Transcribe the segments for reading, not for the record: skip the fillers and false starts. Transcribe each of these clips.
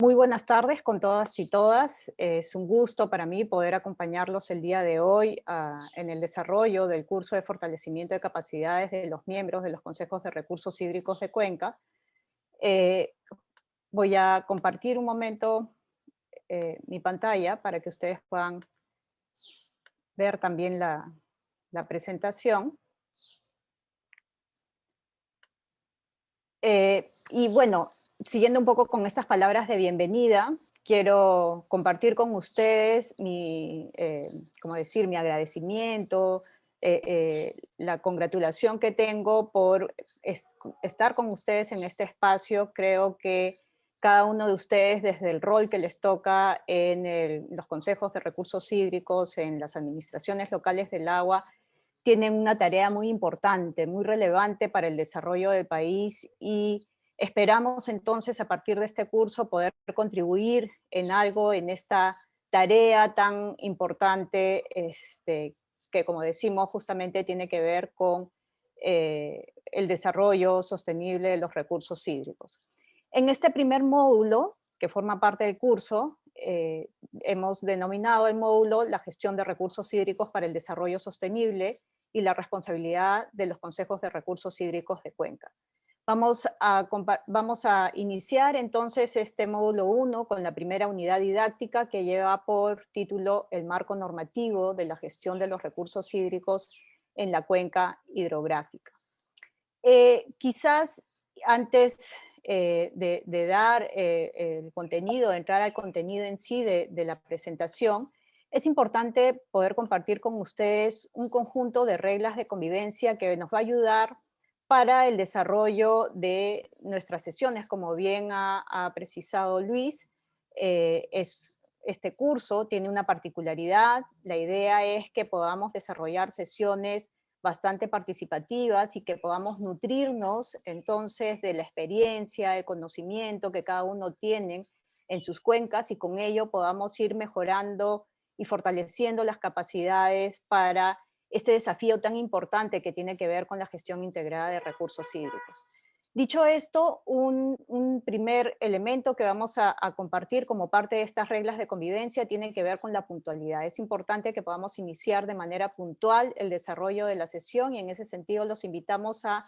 Muy buenas tardes con todas y todas. Es un gusto para mí poder acompañarlos el día de hoy en el desarrollo del curso de fortalecimiento de capacidades de los miembros de los consejos de recursos hídricos de Cuenca. Eh, Voy a compartir un momento mi pantalla para que ustedes puedan ver también la presentación. Y bueno, siguiendo un poco con estas palabras de bienvenida, quiero compartir con ustedes como decir, mi agradecimiento, la congratulación que tengo por estar con ustedes en este espacio. Creo que cada uno de ustedes, desde el rol que les toca en los consejos de recursos hídricos, en las administraciones locales del agua, tienen una tarea muy importante, muy relevante para el desarrollo del país y esperamos entonces a partir de este curso poder contribuir en algo en esta tarea tan importante que, como decimos, justamente tiene que ver con el desarrollo sostenible de los recursos hídricos. En este primer módulo, que forma parte del curso, hemos denominado el módulo la gestión de recursos hídricos para el desarrollo sostenible y la responsabilidad de los consejos de recursos hídricos de Cuenca. Vamos a iniciar entonces este módulo 1 con la primera unidad didáctica que lleva por título El marco normativo de la gestión de los recursos hídricos en la cuenca hidrográfica. Quizás antes de dar el contenido, de entrar al contenido en sí de la presentación, es importante poder compartir con ustedes un conjunto de reglas de convivencia que nos va a ayudar para el desarrollo de nuestras sesiones. Como bien ha precisado Luis, este curso tiene una particularidad. La idea es que podamos desarrollar sesiones bastante participativas y que podamos nutrirnos entonces de la experiencia, el conocimiento que cada uno tiene en sus cuencas y con ello podamos ir mejorando y fortaleciendo las capacidades para este desafío tan importante que tiene que ver con la gestión integrada de recursos hídricos. Dicho esto, un primer elemento que vamos a compartir como parte de estas reglas de convivencia tiene que ver con la puntualidad. Es importante que podamos iniciar de manera puntual el desarrollo de la sesión y en ese sentido los invitamos a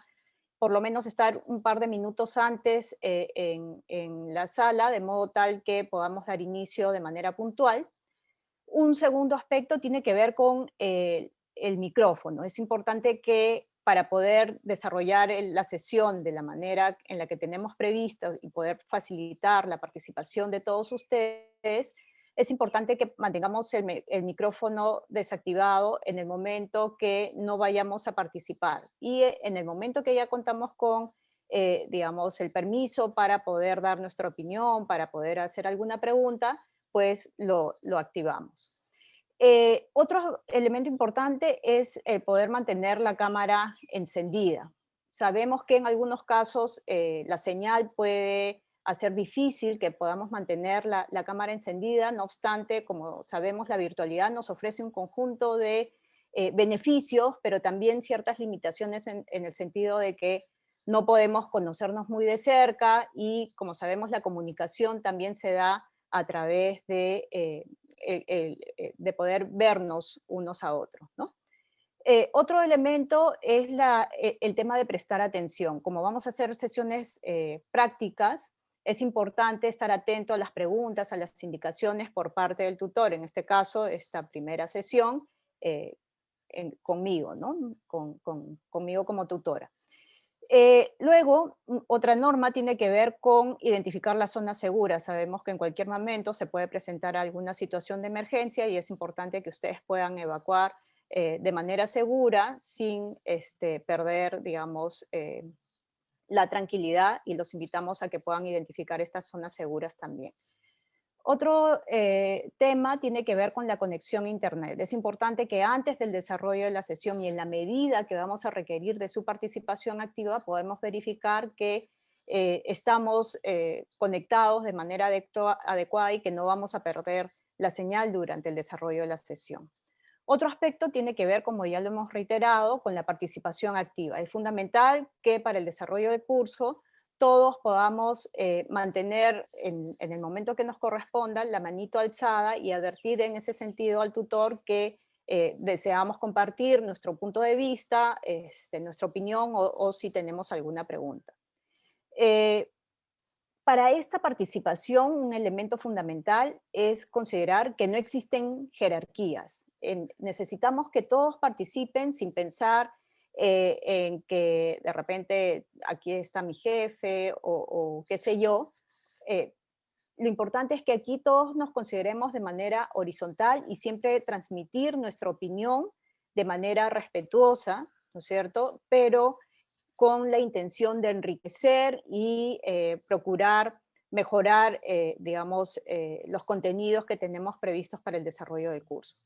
por lo menos estar un par de minutos antes en la sala, de modo tal que podamos dar inicio de manera puntual. Un segundo aspecto tiene que ver con el micrófono. Es importante que para poder desarrollar la sesión de la manera en la que tenemos previsto y poder facilitar la participación de todos ustedes, es importante que mantengamos el micrófono desactivado en el momento que no vayamos a participar. Y en el momento que ya contamos con, digamos, el permiso para poder dar nuestra opinión, para poder hacer alguna pregunta, pues lo activamos. Otro elemento importante es poder mantener la cámara encendida. Sabemos que en algunos casos la señal puede hacer difícil que podamos mantener la cámara encendida, no obstante, como sabemos, la virtualidad nos ofrece un conjunto de beneficios, pero también ciertas limitaciones en el sentido de que no podemos conocernos muy de cerca y, como sabemos, la comunicación también se da a través de poder vernos unos a otros, ¿no? Otro elemento es el tema de prestar atención. Como vamos a hacer sesiones prácticas, es importante estar atento a las preguntas, a las indicaciones por parte del tutor. En este caso, esta primera sesión conmigo, ¿no? Conmigo como tutora. Luego, otra norma tiene que ver con identificar las zonas seguras. Sabemos que en cualquier momento se puede presentar alguna situación de emergencia y es importante que ustedes puedan evacuar de manera segura sin perder, digamos, la tranquilidad y los invitamos a que puedan identificar estas zonas seguras también. Otro tema tiene que ver con la conexión a Internet. Es importante que antes del desarrollo de la sesión y en la medida que vamos a requerir de su participación activa, podemos verificar que estamos conectados de manera adecuada y que no vamos a perder la señal durante el desarrollo de la sesión. Otro aspecto tiene que ver, como ya lo hemos reiterado, con la participación activa. Es fundamental que para el desarrollo del curso todos podamos mantener en el momento que nos corresponda la manito alzada y advertir en ese sentido al tutor que deseamos compartir nuestro punto de vista, nuestra opinión o si tenemos alguna pregunta. Eh, para esta participación, un elemento fundamental es considerar que no existen jerarquías. Necesitamos que todos participen sin pensar en que de repente aquí está mi jefe o qué sé yo. Eh, lo importante es que aquí todos nos consideremos de manera horizontal y siempre transmitir nuestra opinión de manera respetuosa, ¿no es cierto? Pero con la intención de enriquecer y procurar mejorar, digamos, los contenidos que tenemos previstos para el desarrollo del curso.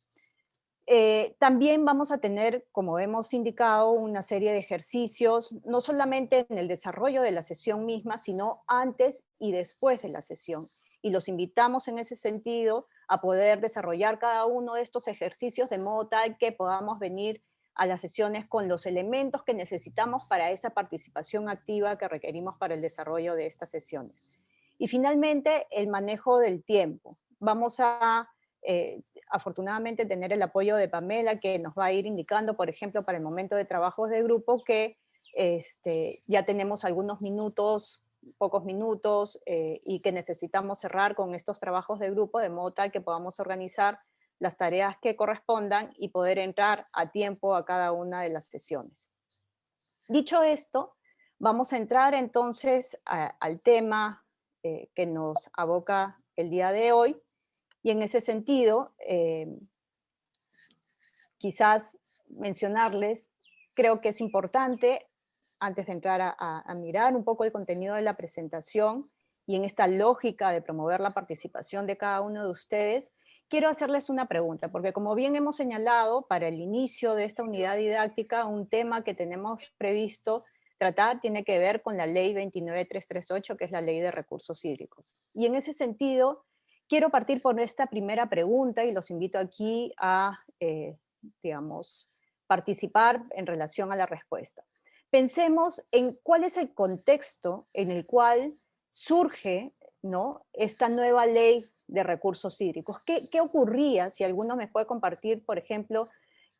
También vamos a tener, como hemos indicado, una serie de ejercicios, no solamente en el desarrollo de la sesión misma, sino antes y después de la sesión. Y los invitamos en ese sentido a poder desarrollar cada uno de estos ejercicios de modo tal que podamos venir a las sesiones con los elementos que necesitamos para esa participación activa que requerimos para el desarrollo de estas sesiones. Y finalmente, el manejo del tiempo. Vamos a afortunadamente tener el apoyo de Pamela, que nos va a ir indicando, por ejemplo, para el momento de trabajos de grupo, que ya tenemos algunos minutos, pocos minutos, y que necesitamos cerrar con estos trabajos de grupo, de modo tal que podamos organizar las tareas que correspondan y poder entrar a tiempo a cada una de las sesiones. Dicho esto, vamos a entrar entonces al tema que nos aboca el día de hoy, y en ese sentido, quizás mencionarles, creo que es importante, antes de entrar a mirar un poco el contenido de la presentación y en esta lógica de promover la participación de cada uno de ustedes, quiero hacerles una pregunta, porque como bien hemos señalado, para el inicio de esta unidad didáctica, un tema que tenemos previsto tratar tiene que ver con la ley 29338, que es la ley de recursos hídricos. Y en ese sentido, quiero partir por esta primera pregunta y los invito aquí a, digamos, participar en relación a la respuesta. Pensemos en cuál es el contexto en el cual surge, ¿no?, esta nueva ley de recursos hídricos. ¿Qué ocurría, si alguno me puede compartir, por ejemplo,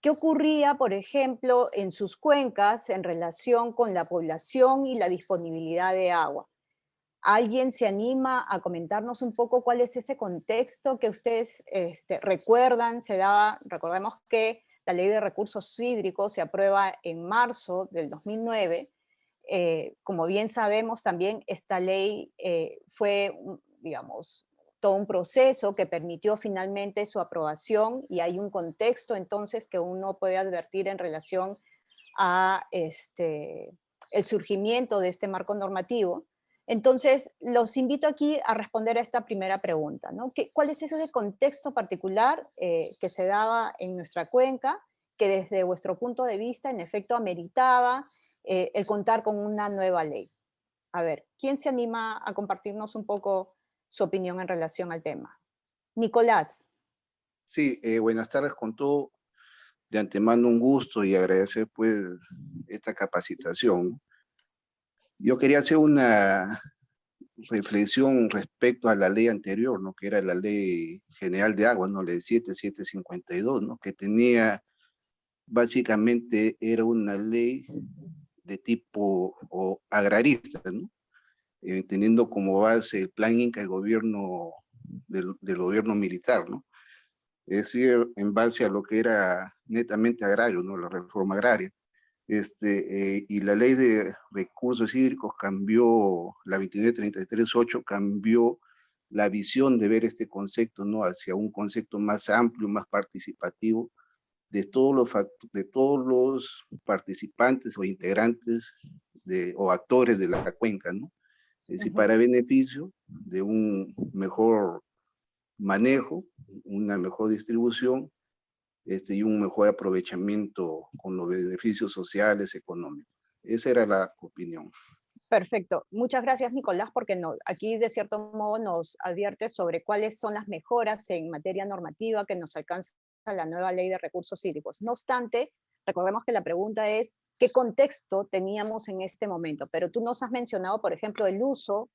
qué ocurría, por ejemplo, en sus cuencas en relación con la población y la disponibilidad de agua? ¿Alguien se anima a comentarnos un poco cuál es ese contexto que ustedes recuerdan? Recordemos que la Ley de Recursos Hídricos se aprueba en marzo del 2009. Como bien sabemos, también esta ley fue, digamos, todo un proceso que permitió finalmente su aprobación y hay un contexto entonces que uno puede advertir en relación a el surgimiento de este marco normativo. Entonces, los invito aquí a responder a esta primera pregunta, ¿no? ¿Cuál es ese contexto particular que se daba en nuestra cuenca, que desde vuestro punto de vista, en efecto, ameritaba el contar con una nueva ley? A ver, ¿quién se anima a compartirnos un poco su opinión en relación al tema? Nicolás. Sí, buenas tardes con todo. De antemano un gusto y agradecer pues esta capacitación. Yo quería hacer una reflexión respecto a la ley anterior, ¿no? Que era la Ley General de Agua, ¿no? Ley 7752, ¿no? Que tenía, básicamente era una ley de tipo agrarista, ¿no? Teniendo como base el plan Inca del gobierno, del gobierno militar, ¿no? Es decir, en base a lo que era netamente agrario, ¿no? La reforma agraria. Y la ley de recursos hídricos cambió, la 29338 cambió la visión de ver este concepto, ¿no? Hacia un concepto más amplio, más participativo de todos los participantes o integrantes o actores de la cuenca, ¿no? Es decir, Ujú. para beneficio de un mejor manejo, una mejor distribución y un mejor aprovechamiento con los beneficios sociales, económicos. Esa era la opinión. Perfecto. Muchas gracias, Nicolás, porque aquí de cierto modo nos advierte sobre cuáles son las mejoras en materia normativa que nos alcanza la nueva ley de recursos hídricos. No obstante, recordemos que la pregunta es qué contexto teníamos en este momento. Pero tú nos has mencionado, por ejemplo, el uso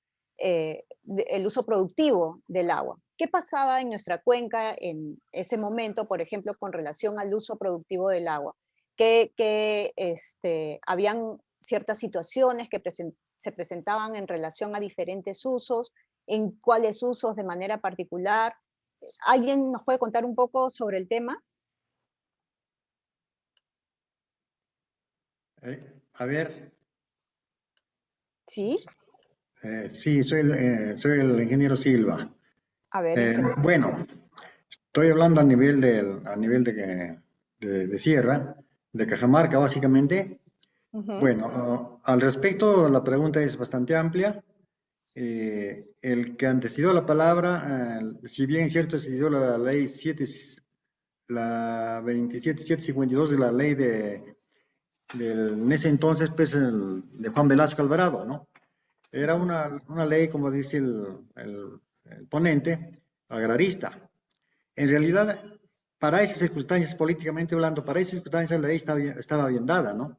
productivo del agua. ¿Qué pasaba en nuestra cuenca en ese momento, por ejemplo, con relación al uso productivo del agua? Habían ciertas situaciones que se presentaban en relación a diferentes usos, en cuáles usos de manera particular. ¿Alguien nos puede contar un poco sobre el tema? A ver, Sí, sí, soy el ingeniero Silva. a ver, ingeniero. Bueno, estoy hablando a nivel de sierra, de Cajamarca básicamente. Ujú, Bueno, al respecto, la pregunta es bastante amplia. El que antecedió la palabra, si bien es cierto, se dio la ley 7, la 27752 de la ley en ese entonces, pues, de Juan Velasco Alvarado, ¿no? Era ujú, una ley, como dice el ponente, agrarista. En realidad, para esas circunstancias, políticamente hablando, para esas circunstancias la ley estaba bien dada, ¿no?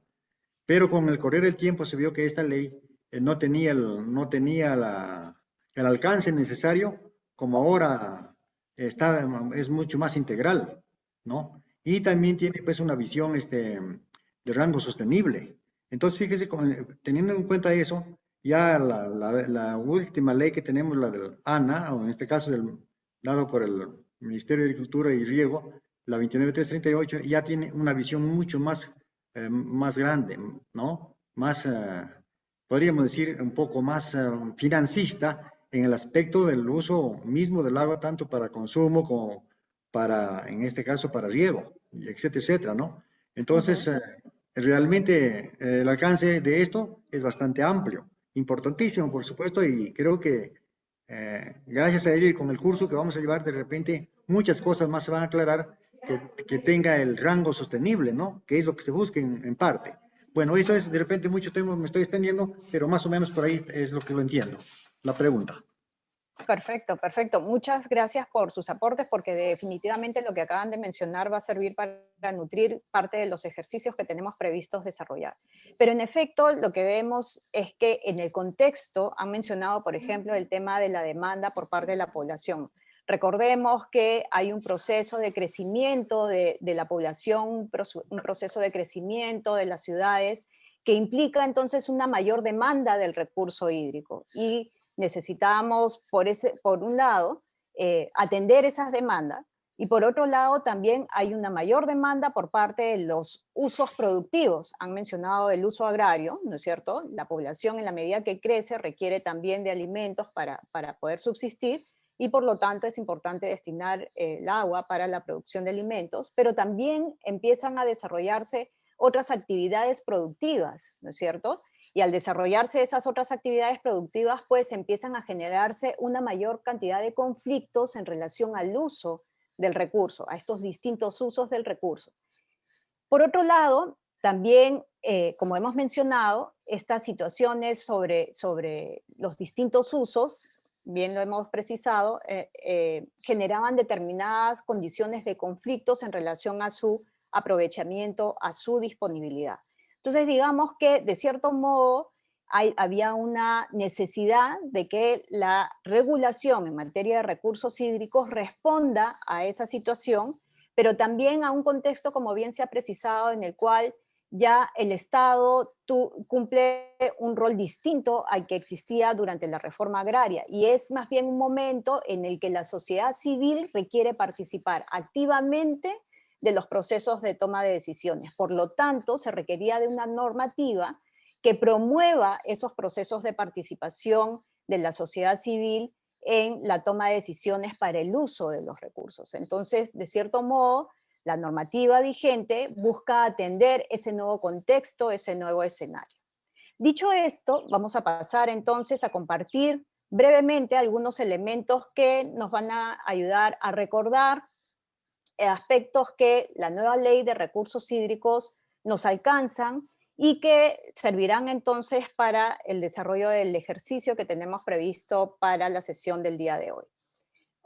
Pero con el correr del tiempo se vio que esta ley no tenía el alcance necesario como ahora es mucho más integral, ¿no? Y también tiene pues una visión de rango sostenible. Entonces, fíjese, teniendo en cuenta eso, ya la última ley que tenemos, la del ANA, o en este caso dado por el Ministerio de Agricultura y Riego, la 29338, ya tiene una visión mucho más grande, ¿no? Podríamos decir, un poco más financista en el aspecto del uso mismo del agua, tanto para consumo como en este caso, para riego, etcétera, etcétera, ¿no? ujú. Entonces, realmente el alcance de esto es bastante amplio, importantísimo, por supuesto, y creo que gracias a ello y con el curso que vamos a llevar, de repente muchas cosas más se van a aclarar que tenga el rango sostenible, ¿no? Que es lo que se busca en parte. Bueno, eso es de repente mucho tema, me estoy extendiendo, pero más o menos por ahí es lo que lo entiendo. La pregunta. Perfecto, perfecto. Muchas gracias por sus aportes, porque definitivamente lo que acaban de mencionar va a servir para nutrir parte de los ejercicios que tenemos previstos desarrollar. Pero en efecto, lo que vemos es que en el contexto han mencionado, por ejemplo, el tema de la demanda por parte de la población. Recordemos que hay un proceso de crecimiento de la población, un proceso de crecimiento de las ciudades que implica entonces una mayor demanda del recurso hídrico. Y necesitábamos, por un lado, atender esas demandas, y por otro lado también hay una mayor demanda por parte de los usos productivos. Han mencionado el uso agrario, ¿no es cierto? La población, en la medida que crece, requiere también de alimentos para poder subsistir, y por lo tanto es importante destinar el agua para la producción de alimentos, pero también empiezan a desarrollarse otras actividades productivas, ¿no es cierto? Y al desarrollarse esas otras actividades productivas, pues empiezan a generarse una mayor cantidad de conflictos en relación al uso del recurso, a estos distintos usos del recurso. Por otro lado, también, como hemos mencionado, estas situaciones sobre los distintos usos, bien lo hemos precisado, generaban determinadas condiciones de conflictos en relación a su aprovechamiento, a su disponibilidad. Entonces, digamos que de cierto modo había una necesidad de que la regulación en materia de recursos hídricos responda a esa situación, pero también a un contexto, como bien se ha precisado, en el cual ya el Estado cumple un rol distinto al que existía durante la reforma agraria, y es más bien un momento en el que la sociedad civil requiere participar activamente de los procesos de toma de decisiones. Por lo tanto, se requería de una normativa que promueva esos procesos de participación de la sociedad civil en la toma de decisiones para el uso de los recursos. Entonces, de cierto modo, la normativa vigente busca atender ese nuevo contexto, ese nuevo escenario. Dicho esto, vamos a pasar entonces a compartir brevemente algunos elementos que nos van a ayudar a recordar aspectos que la nueva ley de recursos hídricos nos alcanzan y que servirán entonces para el desarrollo del ejercicio que tenemos previsto para la sesión del día de hoy.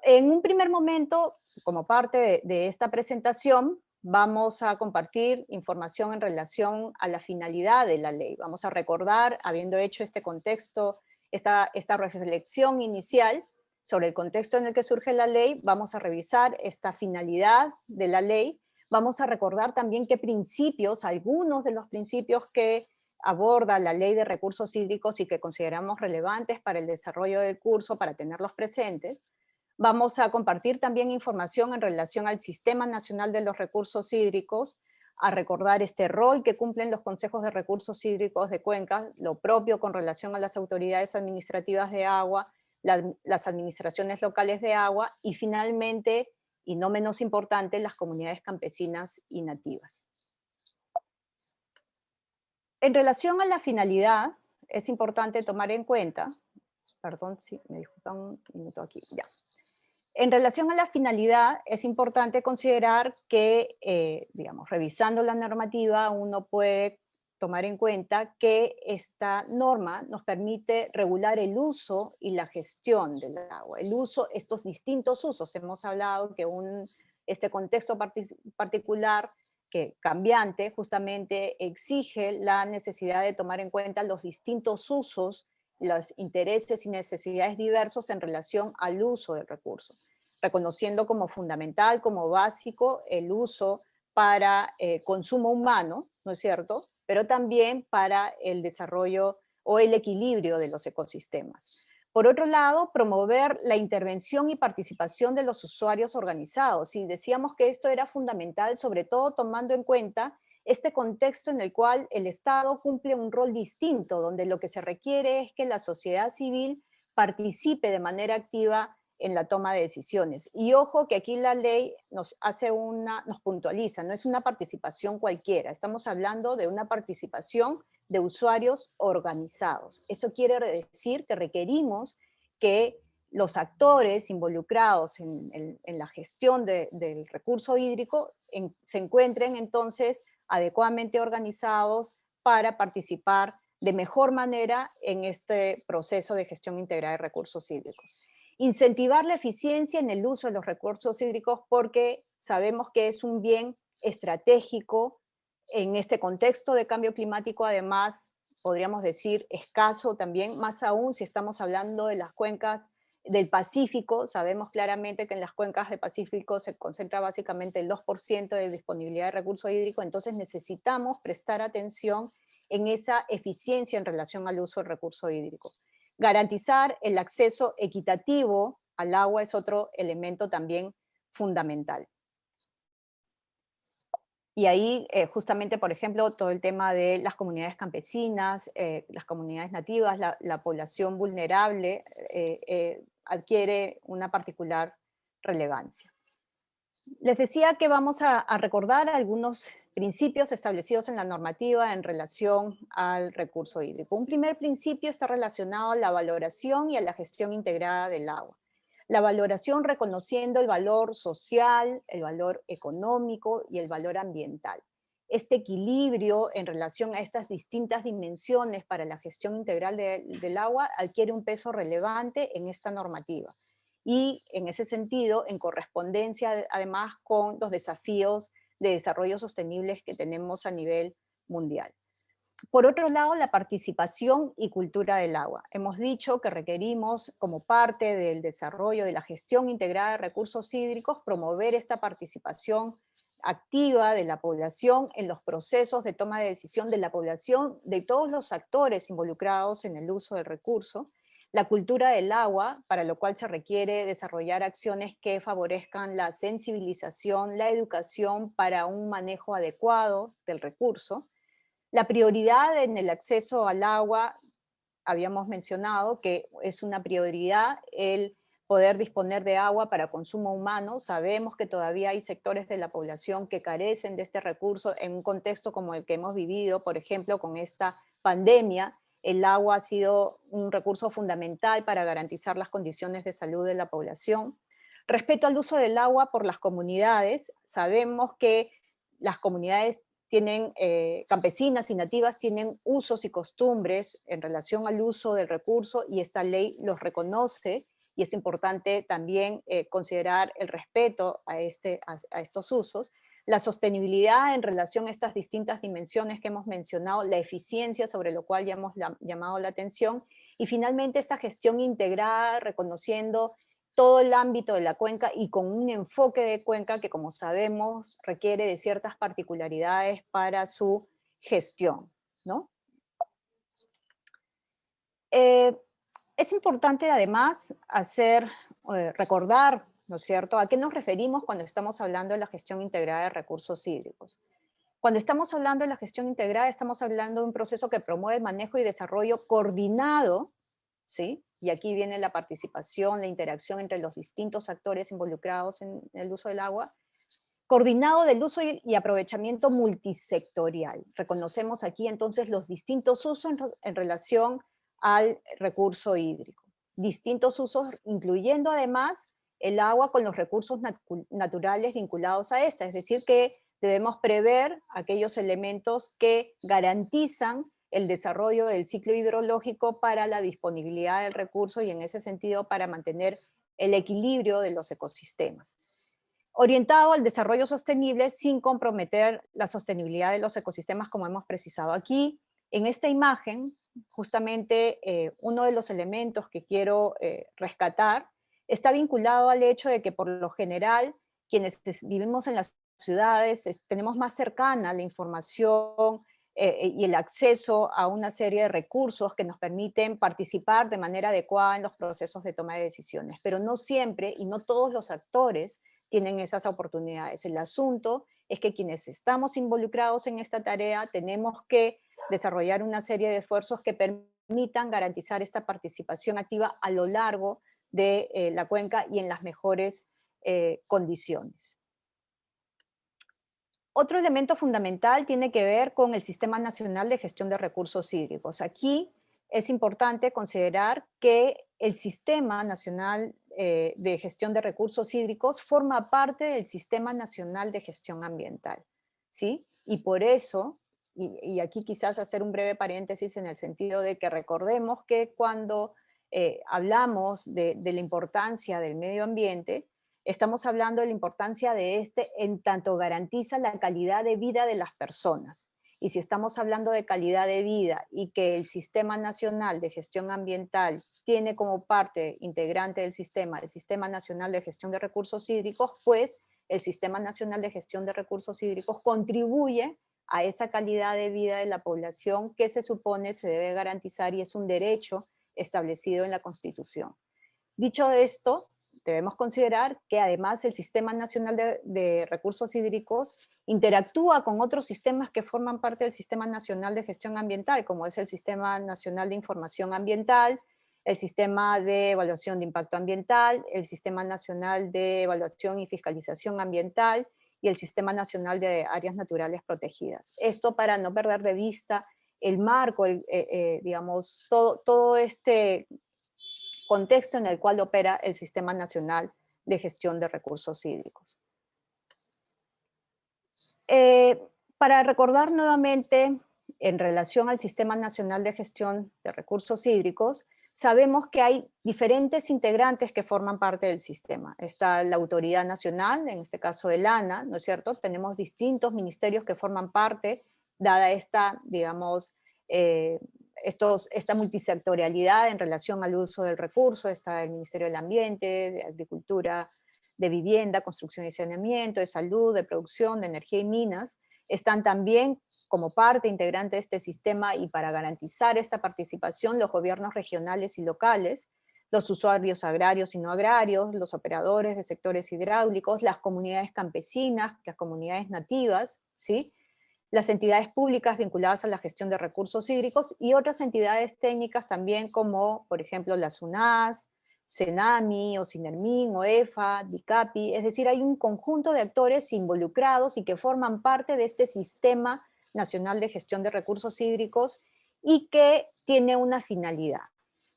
En un primer momento, como parte de esta presentación, vamos a compartir información en relación a la finalidad de la ley. Vamos a recordar, habiendo hecho este contexto, esta reflexión inicial sobre el contexto en el que surge la ley, vamos a revisar esta finalidad de la ley, vamos a recordar también qué principios, algunos de los principios que aborda la Ley de Recursos Hídricos y que consideramos relevantes para el desarrollo del curso, para tenerlos presentes. Vamos a compartir también información en relación al Sistema Nacional de los Recursos Hídricos, a recordar este rol que cumplen los consejos de recursos hídricos de cuencas, lo propio con relación a las autoridades administrativas de agua, las administraciones locales de agua y finalmente, y no menos importante, las comunidades campesinas y nativas. En relación a la finalidad, es importante tomar en cuenta, perdón, si me disculpan un minuto aquí, ya. En relación a la finalidad, es importante considerar que, digamos, revisando la normativa, uno puede tomar en cuenta que esta norma nos permite regular el uso y la gestión del agua. El uso, estos distintos usos, hemos hablado que este contexto particular, que cambiante, justamente exige la necesidad de tomar en cuenta los distintos usos, los intereses y necesidades diversos en relación al uso del recurso, reconociendo como fundamental, como básico, el uso para consumo humano, ¿no es cierto?, pero también para el desarrollo o el equilibrio de los ecosistemas. Por otro lado, promover la intervención y participación de los usuarios organizados. Y decíamos que esto era fundamental, sobre todo tomando en cuenta este contexto en el cual el Estado cumple un rol distinto, donde lo que se requiere es que la sociedad civil participe de manera activa en la toma de decisiones. Y ojo que aquí la ley nos puntualiza, no es una participación cualquiera, estamos hablando de una participación de usuarios organizados. Eso quiere decir que requerimos que los actores involucrados en la gestión del recurso hídrico se encuentren entonces adecuadamente organizados para participar de mejor manera en este proceso de gestión integrada de recursos hídricos. Incentivar la eficiencia en el uso de los recursos hídricos porque sabemos que es un bien estratégico en este contexto de cambio climático, además, podríamos decir, escaso también, más aún si estamos hablando de las cuencas del Pacífico. Sabemos claramente que en las cuencas del Pacífico se concentra básicamente el 2% de disponibilidad de recurso hídrico, entonces necesitamos prestar atención en esa eficiencia en relación al uso del recurso hídrico. Garantizar el acceso equitativo al agua es otro elemento también fundamental. Y ahí, justamente, por ejemplo, todo el tema de las comunidades campesinas, las comunidades nativas, la población vulnerable, adquiere una particular relevancia. Les decía que vamos a recordar algunos principios establecidos en la normativa en relación al recurso hídrico. Un primer principio está relacionado a la valoración y a la gestión integrada del agua. La valoración reconociendo el valor social, el valor económico y el valor ambiental. Este equilibrio en relación a estas distintas dimensiones para la gestión integral del agua adquiere un peso relevante en esta normativa. Y en ese sentido, en correspondencia además con los desafíos de desarrollo sostenibles que tenemos a nivel mundial. Por otro lado, la participación y cultura del agua. Hemos dicho que requerimos, como parte del desarrollo de la gestión integrada de recursos hídricos, promover esta participación activa de la población en los procesos de toma de decisión de la población, de todos los actores involucrados en el uso del recurso. La cultura del agua, para lo cual se requiere desarrollar acciones que favorezcan la sensibilización, la educación para un manejo adecuado del recurso. La prioridad en el acceso al agua, habíamos mencionado que es una prioridad el poder disponer de agua para consumo humano. Sabemos que todavía hay sectores de la población que carecen de este recurso en un contexto como el que hemos vivido, por ejemplo, con esta pandemia. El agua ha sido un recurso fundamental para garantizar las condiciones de salud de la población. Respecto al uso del agua por las comunidades, sabemos que las comunidades campesinas y nativas tienen usos y costumbres en relación al uso del recurso y esta ley los reconoce y es importante también considerar el respeto a estos usos. la sostenibilidad en relación a estas distintas dimensiones que hemos mencionado, la eficiencia sobre lo cual ya hemos llamado la atención, y finalmente esta gestión integrada reconociendo todo el ámbito de la cuenca y con un enfoque de cuenca que, como sabemos, requiere de ciertas particularidades para su gestión, ¿no? Es importante además recordar, ¿no es cierto?, a qué nos referimos cuando estamos hablando de la gestión integrada de recursos hídricos. Cuando estamos hablando de la gestión integrada, estamos hablando de un proceso que promueve el manejo y desarrollo coordinado, ¿sí? Y aquí viene la participación, la interacción entre los distintos actores involucrados en el uso del agua, coordinado del uso y aprovechamiento multisectorial. Reconocemos aquí entonces los distintos usos en relación al recurso hídrico. Distintos usos, incluyendo además el agua con los recursos naturales vinculados a esta, es decir, que debemos prever aquellos elementos que garantizan el desarrollo del ciclo hidrológico para la disponibilidad del recurso y en ese sentido para mantener el equilibrio de los ecosistemas. Orientado al desarrollo sostenible sin comprometer la sostenibilidad de los ecosistemas como hemos precisado aquí. En esta imagen, justamente uno de los elementos que quiero rescatar está vinculado al hecho de que por lo general quienes vivimos en las ciudades tenemos más cercana la información y el acceso a una serie de recursos que nos permiten participar de manera adecuada en los procesos de toma de decisiones, pero no siempre y no todos los actores tienen esas oportunidades. El asunto es que quienes estamos involucrados en esta tarea tenemos que desarrollar una serie de esfuerzos que permitan garantizar esta participación activa a lo largo de la cuenca y en las mejores condiciones. Otro elemento fundamental tiene que ver con el Sistema Nacional de Gestión de Recursos Hídricos. Aquí es importante considerar que el Sistema Nacional de Gestión de Recursos Hídricos forma parte del Sistema Nacional de Gestión Ambiental, ¿sí? Y por eso, y aquí quizás hacer un breve paréntesis en el sentido de que recordemos que cuando hablamos de la importancia del medio ambiente, estamos hablando de la importancia de este en tanto garantiza la calidad de vida de las personas. Y si estamos hablando de calidad de vida y que el Sistema Nacional de Gestión Ambiental tiene como parte integrante del sistema el Sistema Nacional de Gestión de Recursos Hídricos, pues el Sistema Nacional de Gestión de Recursos Hídricos contribuye a esa calidad de vida de la población que se supone se debe garantizar y es un derecho establecido en la Constitución. Dicho esto, debemos considerar que además el Sistema Nacional de Recursos Hídricos interactúa con otros sistemas que forman parte del Sistema Nacional de Gestión Ambiental, como es el Sistema Nacional de Información Ambiental, el Sistema de Evaluación de Impacto Ambiental, el Sistema Nacional de Evaluación y Fiscalización Ambiental y el Sistema Nacional de Áreas Naturales Protegidas. Esto para no perder de vista el marco, digamos, todo este contexto en el cual opera el Sistema Nacional de Gestión de Recursos Hídricos. Para recordar nuevamente, en relación al Sistema Nacional de Gestión de Recursos Hídricos, sabemos que hay diferentes integrantes que forman parte del sistema. Está la Autoridad Nacional, en este caso el ANA, ¿no es cierto? Tenemos distintos ministerios que forman parte, dada esta, digamos, esta multisectorialidad en relación al uso del recurso. Está el Ministerio del Ambiente, de Agricultura, de Vivienda, Construcción y Saneamiento, de Salud, de Producción, de Energía y Minas. Están también como parte integrante de este sistema y para garantizar esta participación los gobiernos regionales y locales, los usuarios agrarios y no agrarios, los operadores de sectores hidráulicos, las comunidades campesinas, las comunidades nativas, ¿sí?, las entidades públicas vinculadas a la gestión de recursos hídricos y otras entidades técnicas también como, por ejemplo, la SUNAS, CENAMI, o SINERMIN, OEFA, DICAPI, es decir, hay un conjunto de actores involucrados y que forman parte de este Sistema Nacional de Gestión de Recursos Hídricos y que tiene una finalidad.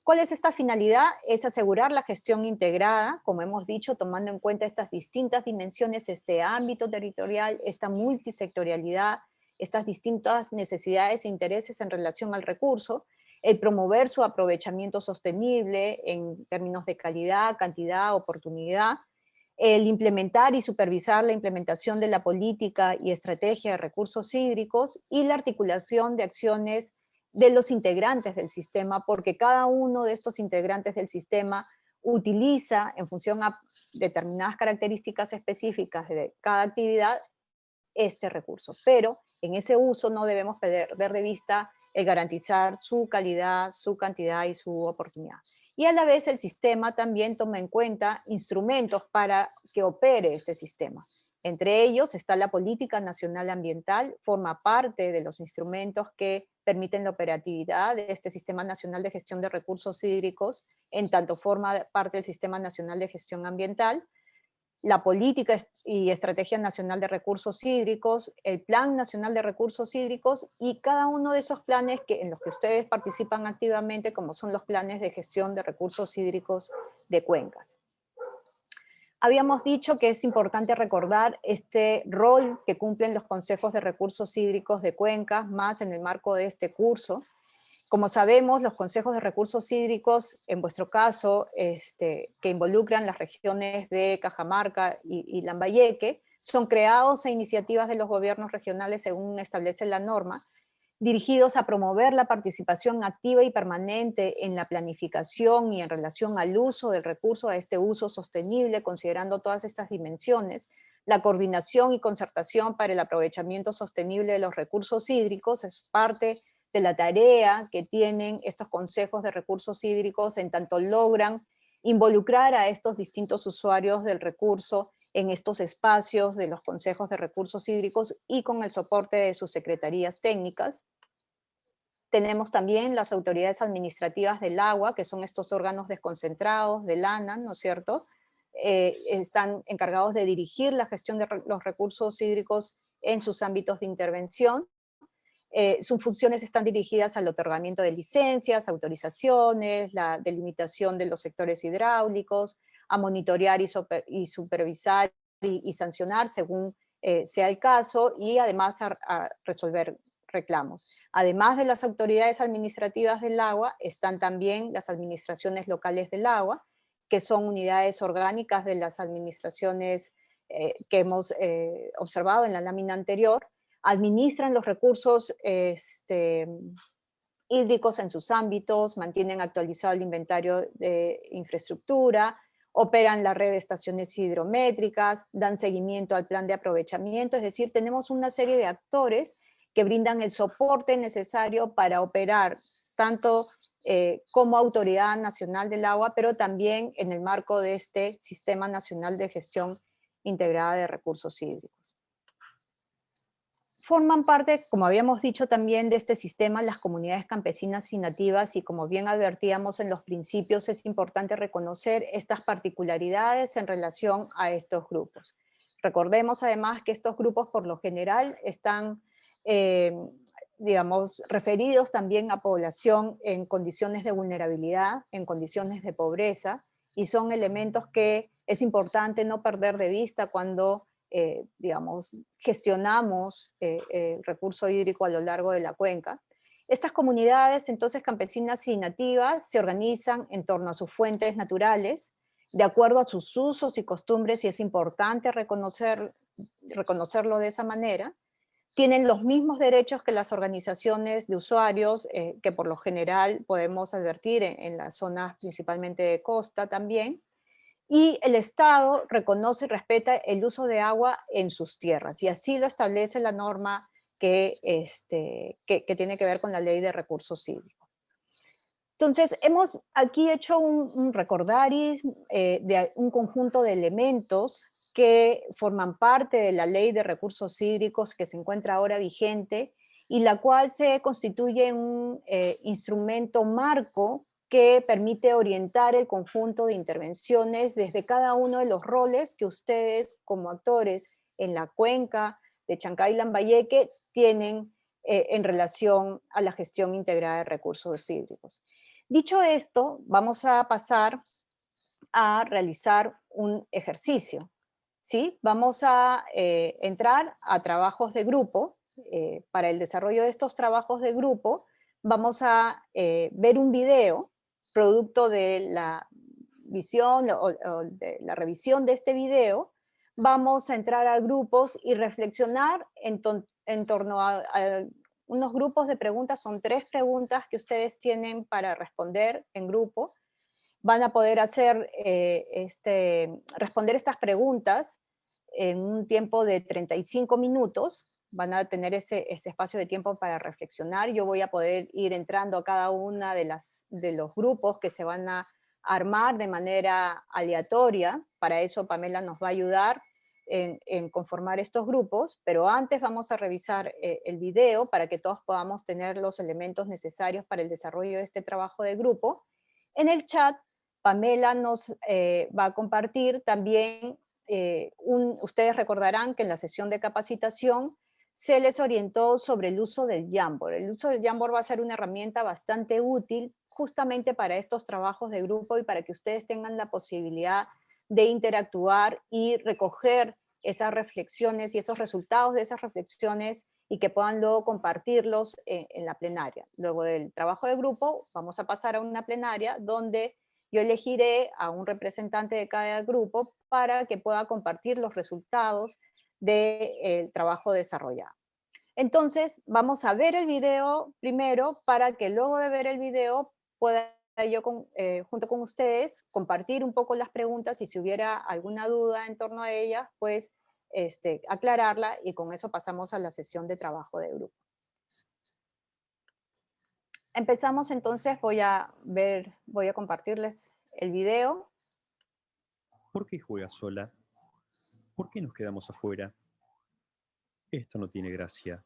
¿Cuál es esta finalidad? Es asegurar la gestión integrada, como hemos dicho, tomando en cuenta estas distintas dimensiones, este ámbito territorial, esta multisectorialidad, estas distintas necesidades e intereses en relación al recurso, el promover su aprovechamiento sostenible en términos de calidad, cantidad, oportunidad, el implementar y supervisar la implementación de la política y estrategia de recursos hídricos y la articulación de acciones de los integrantes del sistema, porque cada uno de estos integrantes del sistema utiliza, en función a determinadas características específicas de cada actividad, este recurso. Pero en ese uso no debemos perder de vista el garantizar su calidad, su cantidad y su oportunidad. Y a la vez el sistema también toma en cuenta instrumentos para que opere este sistema. Entre ellos está la Política Nacional Ambiental, forma parte de los instrumentos que permiten la operatividad de este Sistema Nacional de Gestión de Recursos Hídricos, en tanto forma parte del Sistema Nacional de Gestión Ambiental, la Política y Estrategia Nacional de Recursos Hídricos, el Plan Nacional de Recursos Hídricos y cada uno de esos planes en los que ustedes participan activamente, como son los planes de gestión de recursos hídricos de cuencas. Habíamos dicho que es importante recordar este rol que cumplen los consejos de recursos hídricos de cuencas, más en el marco de este curso. Como sabemos, los consejos de recursos hídricos, en vuestro caso, que involucran las regiones de Cajamarca y Lambayeque, son creados a iniciativas de los gobiernos regionales según establece la norma, dirigidos a promover la participación activa y permanente en la planificación y en relación al uso del recurso, a este uso sostenible, considerando todas estas dimensiones, la coordinación y concertación para el aprovechamiento sostenible de los recursos hídricos es parte de la tarea que tienen estos consejos de recursos hídricos en tanto logran involucrar a estos distintos usuarios del recurso en estos espacios de los consejos de recursos hídricos y con el soporte de sus secretarías técnicas. Tenemos también las autoridades administrativas del agua, que son estos órganos desconcentrados del ANAN, ¿no es cierto? Están encargados de dirigir la gestión de los recursos hídricos en sus ámbitos de intervención. Sus funciones están dirigidas al otorgamiento de licencias, autorizaciones, la delimitación de los sectores hidráulicos, a monitorear y supervisar y sancionar según sea el caso, y además a resolver reclamos. Además de las autoridades administrativas del agua, están también las administraciones locales del agua, que son unidades orgánicas de las administraciones que hemos observado en la lámina anterior, administran los recursos hídricos en sus ámbitos, mantienen actualizado el inventario de infraestructura, operan la red de estaciones hidrométricas, dan seguimiento al plan de aprovechamiento, es decir, tenemos una serie de actores que brindan el soporte necesario para operar tanto como Autoridad Nacional del Agua, pero también en el marco de este Sistema Nacional de Gestión Integrada de Recursos Hídricos. Forman parte, como habíamos dicho también, de este sistema las comunidades campesinas y nativas, y como bien advertíamos en los principios, es importante reconocer estas particularidades en relación a estos grupos. Recordemos además que estos grupos por lo general están, digamos, referidos también a población en condiciones de vulnerabilidad, en condiciones de pobreza, y son elementos que es importante no perder de vista cuando digamos, gestionamos el recurso hídrico a lo largo de la cuenca. Estas comunidades, entonces, campesinas y nativas, se organizan en torno a sus fuentes naturales, de acuerdo a sus usos y costumbres, y es importante reconocerlo de esa manera. Tienen los mismos derechos que las organizaciones de usuarios, que por lo general podemos advertir en las zonas principalmente de costa también. Y el Estado reconoce y respeta el uso de agua en sus tierras, y así lo establece la norma que tiene que ver con la Ley de Recursos Hídricos. Entonces, hemos aquí hecho un recordaris de un conjunto de elementos que forman parte de la Ley de Recursos Hídricos que se encuentra ahora vigente, y la cual se constituye en un instrumento marco que permite orientar el conjunto de intervenciones desde cada uno de los roles que ustedes como actores en la cuenca de Chancay y Lambayeque tienen en relación a la gestión integrada de recursos hídricos. Dicho esto, vamos a pasar a realizar un ejercicio, ¿sí? Vamos a entrar a trabajos de grupo. Para el desarrollo de estos trabajos de grupo, vamos a ver un video producto de visión o de la revisión de este video, vamos a entrar a grupos y reflexionar en torno a unos grupos de preguntas. Son 3 preguntas que ustedes tienen para responder en grupo. Van a poder responder estas preguntas en un tiempo de 35 minutos. Van a tener ese espacio de tiempo para reflexionar. Yo voy a poder ir entrando a cada una de los grupos que se van a armar de manera aleatoria. Para eso Pamela nos va a ayudar en conformar estos grupos, pero antes vamos a revisar el video para que todos podamos tener los elementos necesarios para el desarrollo de este trabajo de grupo. En el chat, Pamela nos va a compartir también, ustedes recordarán que en la sesión de capacitación se les orientó sobre el uso del Jamboard. El uso del Jamboard va a ser una herramienta bastante útil justamente para estos trabajos de grupo y para que ustedes tengan la posibilidad de interactuar y recoger esas reflexiones y esos resultados de esas reflexiones y que puedan luego compartirlos en la plenaria. Luego del trabajo de grupo vamos a pasar a una plenaria donde yo elegiré a un representante de cada grupo para que pueda compartir los resultados del trabajo desarrollado. Entonces, vamos a ver el video primero para que luego de ver el video pueda yo, junto con ustedes, compartir un poco las preguntas y si hubiera alguna duda en torno a ellas, pues aclararla y con eso pasamos a la sesión de trabajo de grupo. Empezamos entonces, voy a compartirles el video. ¿Por qué juegas sola? ¿Por qué nos quedamos afuera? Esto no tiene gracia.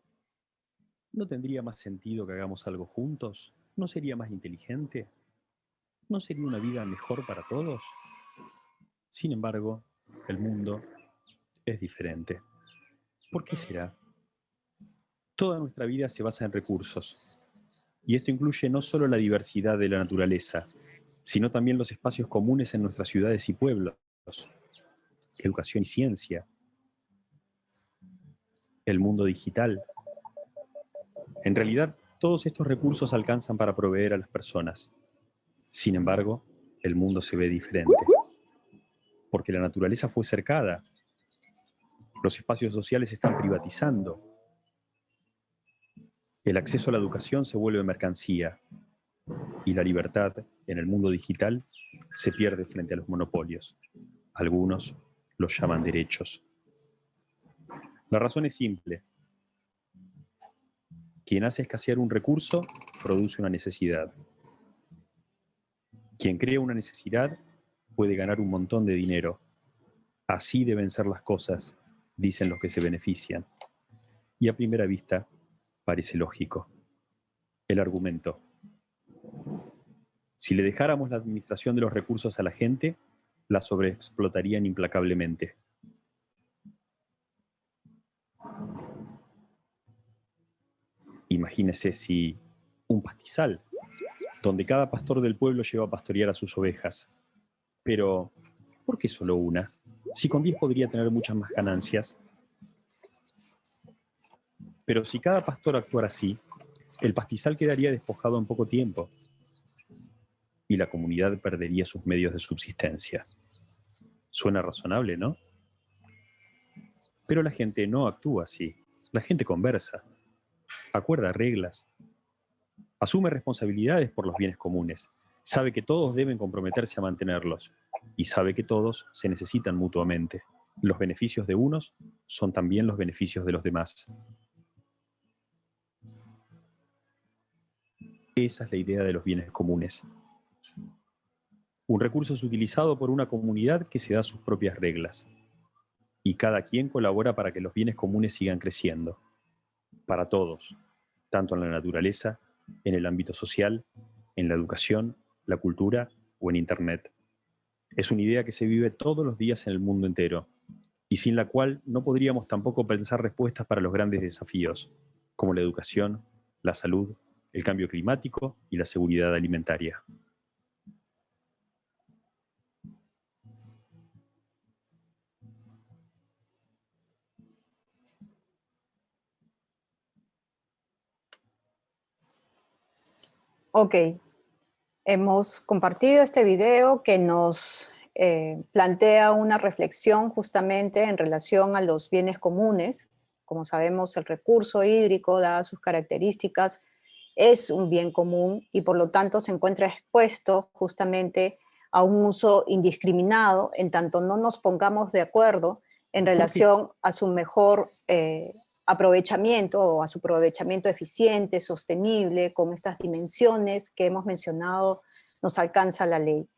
¿No tendría más sentido que hagamos algo juntos? ¿No sería más inteligente? ¿No sería una vida mejor para todos? Sin embargo, el mundo es diferente. ¿Por qué será? Toda nuestra vida se basa en recursos. Y esto incluye no solo la diversidad de la naturaleza, sino también los espacios comunes en nuestras ciudades y pueblos, educación y ciencia, el mundo digital. En realidad, todos estos recursos alcanzan para proveer a las personas. Sin embargo, el mundo se ve diferente, porque la naturaleza fue cercada, los espacios sociales se están privatizando, el acceso a la educación se vuelve mercancía, y la libertad en el mundo digital se pierde frente a los monopolios. Algunos los llaman derechos. La razón es simple. Quien hace escasear un recurso, produce una necesidad. Quien crea una necesidad puede ganar un montón de dinero. Así deben ser las cosas, dicen los que se benefician. Y a primera vista, parece lógico. El argumento. Si le dejáramos la administración de los recursos a la gente, la sobreexplotarían implacablemente. Imagínese si un pastizal, donde cada pastor del pueblo lleva a pastorear a sus ovejas. Pero, ¿por qué solo una? Si con 10 podría tener muchas más ganancias. Pero si cada pastor actuara así, el pastizal quedaría despojado en poco tiempo y la comunidad perdería sus medios de subsistencia. Suena razonable, ¿no? Pero la gente no actúa así. La gente conversa, acuerda reglas, asume responsabilidades por los bienes comunes, sabe que todos deben comprometerse a mantenerlos y sabe que todos se necesitan mutuamente. Los beneficios de unos son también los beneficios de los demás. Esa es la idea de los bienes comunes. Un recurso es utilizado por una comunidad que se da sus propias reglas. Y cada quien colabora para que los bienes comunes sigan creciendo. Para todos, tanto en la naturaleza, en el ámbito social, en la educación, la cultura o en Internet. Es una idea que se vive todos los días en el mundo entero, y sin la cual no podríamos tampoco pensar respuestas para los grandes desafíos, como la educación, la salud, el cambio climático y la seguridad alimentaria. Ok. Hemos compartido este video que nos plantea una reflexión justamente en relación a los bienes comunes. Como sabemos, el recurso hídrico, dadas sus características, es un bien común y por lo tanto se encuentra expuesto justamente a un uso indiscriminado en tanto no nos pongamos de acuerdo en relación a su mejor aprovechamiento o a su aprovechamiento eficiente, sostenible, con estas dimensiones que hemos mencionado, nos alcanza la ley.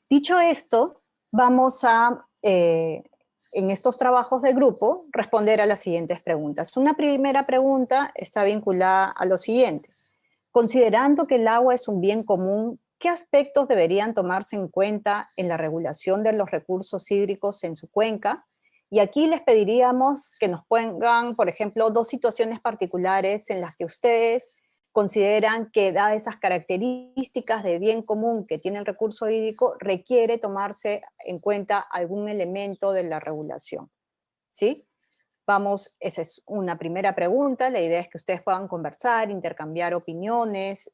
Dicho esto, vamos a, en estos trabajos de grupo, responder a las siguientes preguntas. Una primera pregunta está vinculada a lo siguiente. Considerando que el agua es un bien común, ¿qué aspectos deberían tomarse en cuenta en la regulación de los recursos hídricos en su cuenca? Y aquí les pediríamos que nos pongan, por ejemplo, 2 situaciones particulares en las que ustedes consideran que, dadas esas características de bien común que tiene el recurso hídrico, requiere tomarse en cuenta algún elemento de la regulación. ¿Sí? Vamos, esa es una primera pregunta. La idea es que ustedes puedan conversar, intercambiar opiniones,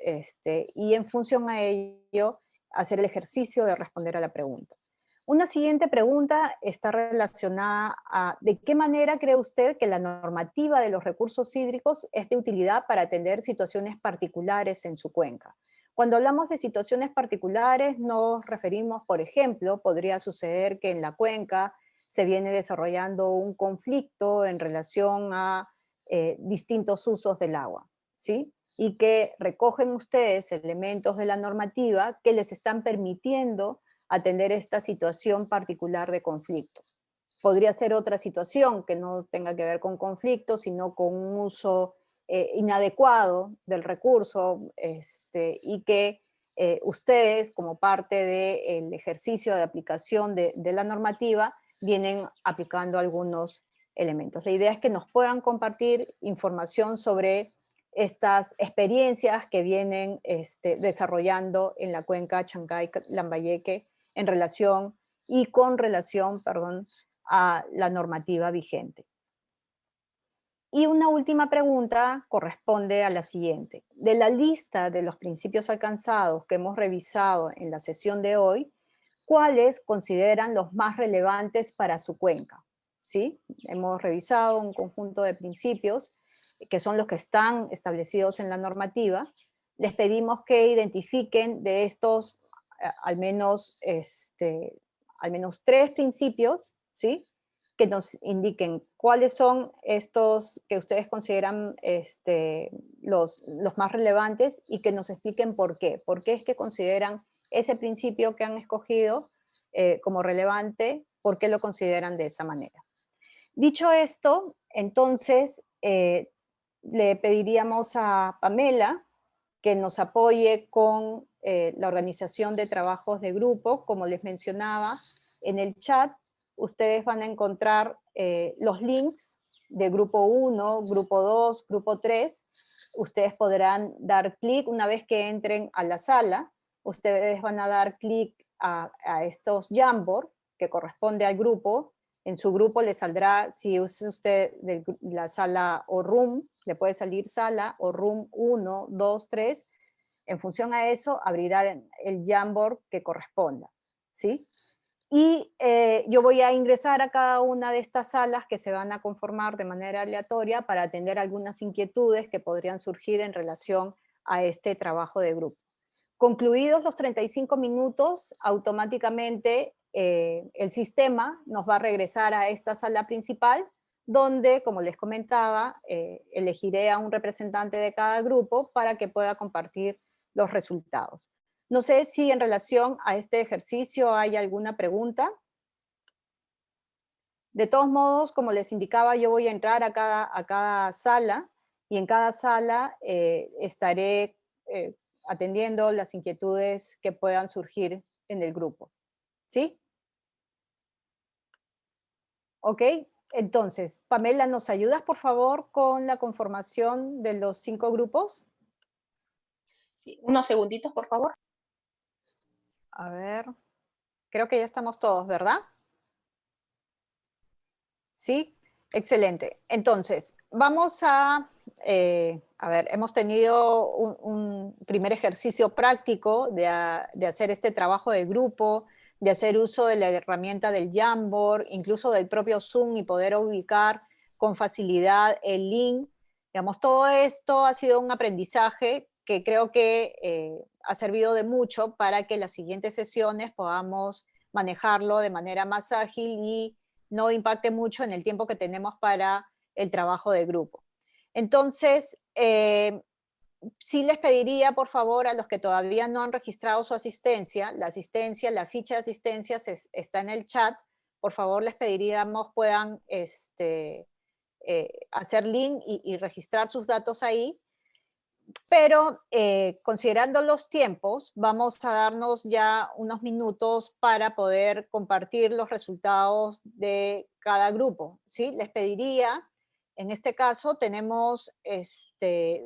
y en función a ello, hacer el ejercicio de responder a la pregunta. Una siguiente pregunta está relacionada a ¿de qué manera cree usted que la normativa de los recursos hídricos es de utilidad para atender situaciones particulares en su cuenca? Cuando hablamos de situaciones particulares nos referimos, por ejemplo, podría suceder que en la cuenca se viene desarrollando un conflicto en relación a distintos usos del agua, ¿sí? Y que recogen ustedes elementos de la normativa que les están permitiendo atender esta situación particular de conflicto. Podría ser otra situación que no tenga que ver con conflicto, sino con un uso inadecuado del recurso, y que ustedes, como parte del ejercicio de aplicación de la normativa, vienen aplicando algunos elementos. La idea es que nos puedan compartir información sobre estas experiencias que vienen desarrollando en la cuenca Chancay-Lambayeque en relación y con relación, perdón, a la normativa vigente. Y una última pregunta corresponde a la siguiente. De la lista de los principios alcanzados que hemos revisado en la sesión de hoy, ¿cuáles consideran los más relevantes para su cuenca? ¿Sí? Hemos revisado un conjunto de principios que son los que están establecidos en la normativa. Les pedimos que identifiquen de estos al menos 3 principios, ¿sí? Que nos indiquen cuáles son estos que ustedes consideran los más relevantes y que nos expliquen por qué. ¿Por qué es que consideran ese principio que han escogido como relevante? ¿Por qué lo consideran de esa manera? Dicho esto, entonces le pediríamos a Pamela que nos apoye con la organización de trabajos de grupo. Como les mencionaba, en el chat ustedes van a encontrar los links de grupo 1, grupo 2, grupo 3. Ustedes podrán dar clic una vez que entren a la sala. Ustedes van a dar clic a estos Jamboard que corresponde al grupo. En su grupo le saldrá, si usa usted la sala o room, le puede salir sala o room 1, 2, 3. En función a eso, abrirá el Jamboard que corresponda, ¿sí? Y yo voy a ingresar a cada una de estas salas que se van a conformar de manera aleatoria para atender algunas inquietudes que podrían surgir en relación a este trabajo de grupo. Concluidos los 35 minutos, automáticamente el sistema nos va a regresar a esta sala principal, donde, como les comentaba, elegiré a un representante de cada grupo para que pueda compartir los resultados. No sé si en relación a este ejercicio hay alguna pregunta. De todos modos, como les indicaba, yo voy a entrar a cada sala y en cada sala estaré atendiendo las inquietudes que puedan surgir en el grupo. ¿Sí? Ok, entonces, Pamela, ¿nos ayudas por favor con la conformación de los 5 grupos? Sí, unos segunditos, por favor. A ver, creo que ya estamos todos, ¿verdad? Sí, excelente. Entonces, vamos a a ver, hemos tenido un primer ejercicio práctico de hacer este trabajo de grupo, de hacer uso de la herramienta del Jamboard, incluso del propio Zoom, y poder ubicar con facilidad el link. Digamos, todo esto ha sido un aprendizaje que creo que ha servido de mucho para que las siguientes sesiones podamos manejarlo de manera más ágil y no impacte mucho en el tiempo que tenemos para el trabajo de grupo. Entonces, sí les pediría, por favor, a los que todavía no han registrado su asistencia, la ficha de asistencia está en el chat, por favor les pediríamos puedan hacer link y registrar sus datos ahí, pero considerando los tiempos, vamos a darnos ya unos minutos para poder compartir los resultados de cada grupo, ¿sí? Les pediría, en este caso tenemos,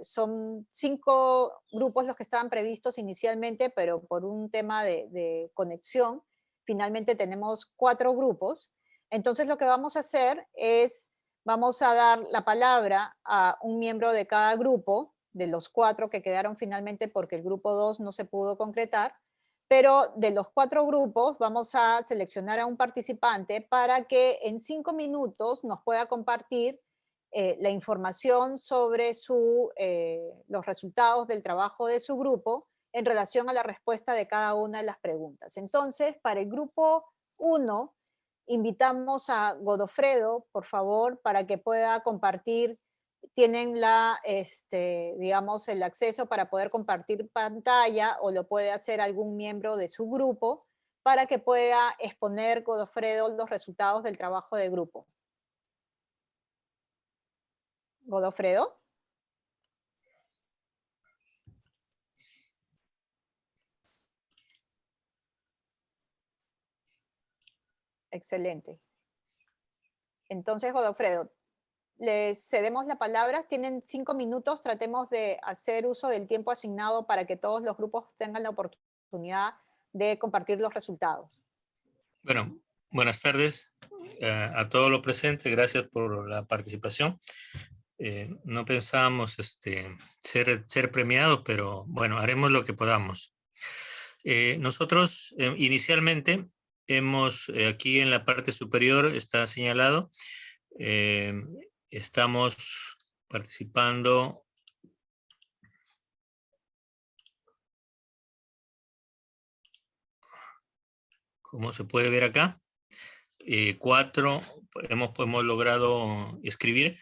son 5 grupos los que estaban previstos inicialmente, pero por un tema de conexión, finalmente tenemos 4 grupos. Entonces lo que vamos a hacer es, vamos a dar la palabra a un miembro de cada grupo, de los 4 que quedaron finalmente porque el grupo 2 no se pudo concretar, pero de los 4 grupos vamos a seleccionar a un participante para que en 5 minutos nos pueda compartir la información sobre los resultados del trabajo de su grupo en relación a la respuesta de cada una de las preguntas. Entonces, para el grupo 1, invitamos a Godofredo, por favor, para que pueda compartir. Tienen digamos, el acceso para poder compartir pantalla, o lo puede hacer algún miembro de su grupo para que pueda exponer Godofredo los resultados del trabajo de grupo. Godofredo. Excelente. Entonces, Godofredo, les cedemos la palabra, tienen 5 minutos, tratemos de hacer uso del tiempo asignado para que todos los grupos tengan la oportunidad de compartir los resultados. Bueno, buenas tardes a todos los presentes, gracias por la participación. No pensábamos ser premiados, pero bueno, haremos lo que podamos. Nosotros inicialmente hemos, aquí en la parte superior está señalado, estamos participando como se puede ver acá. 4 hemos logrado escribir: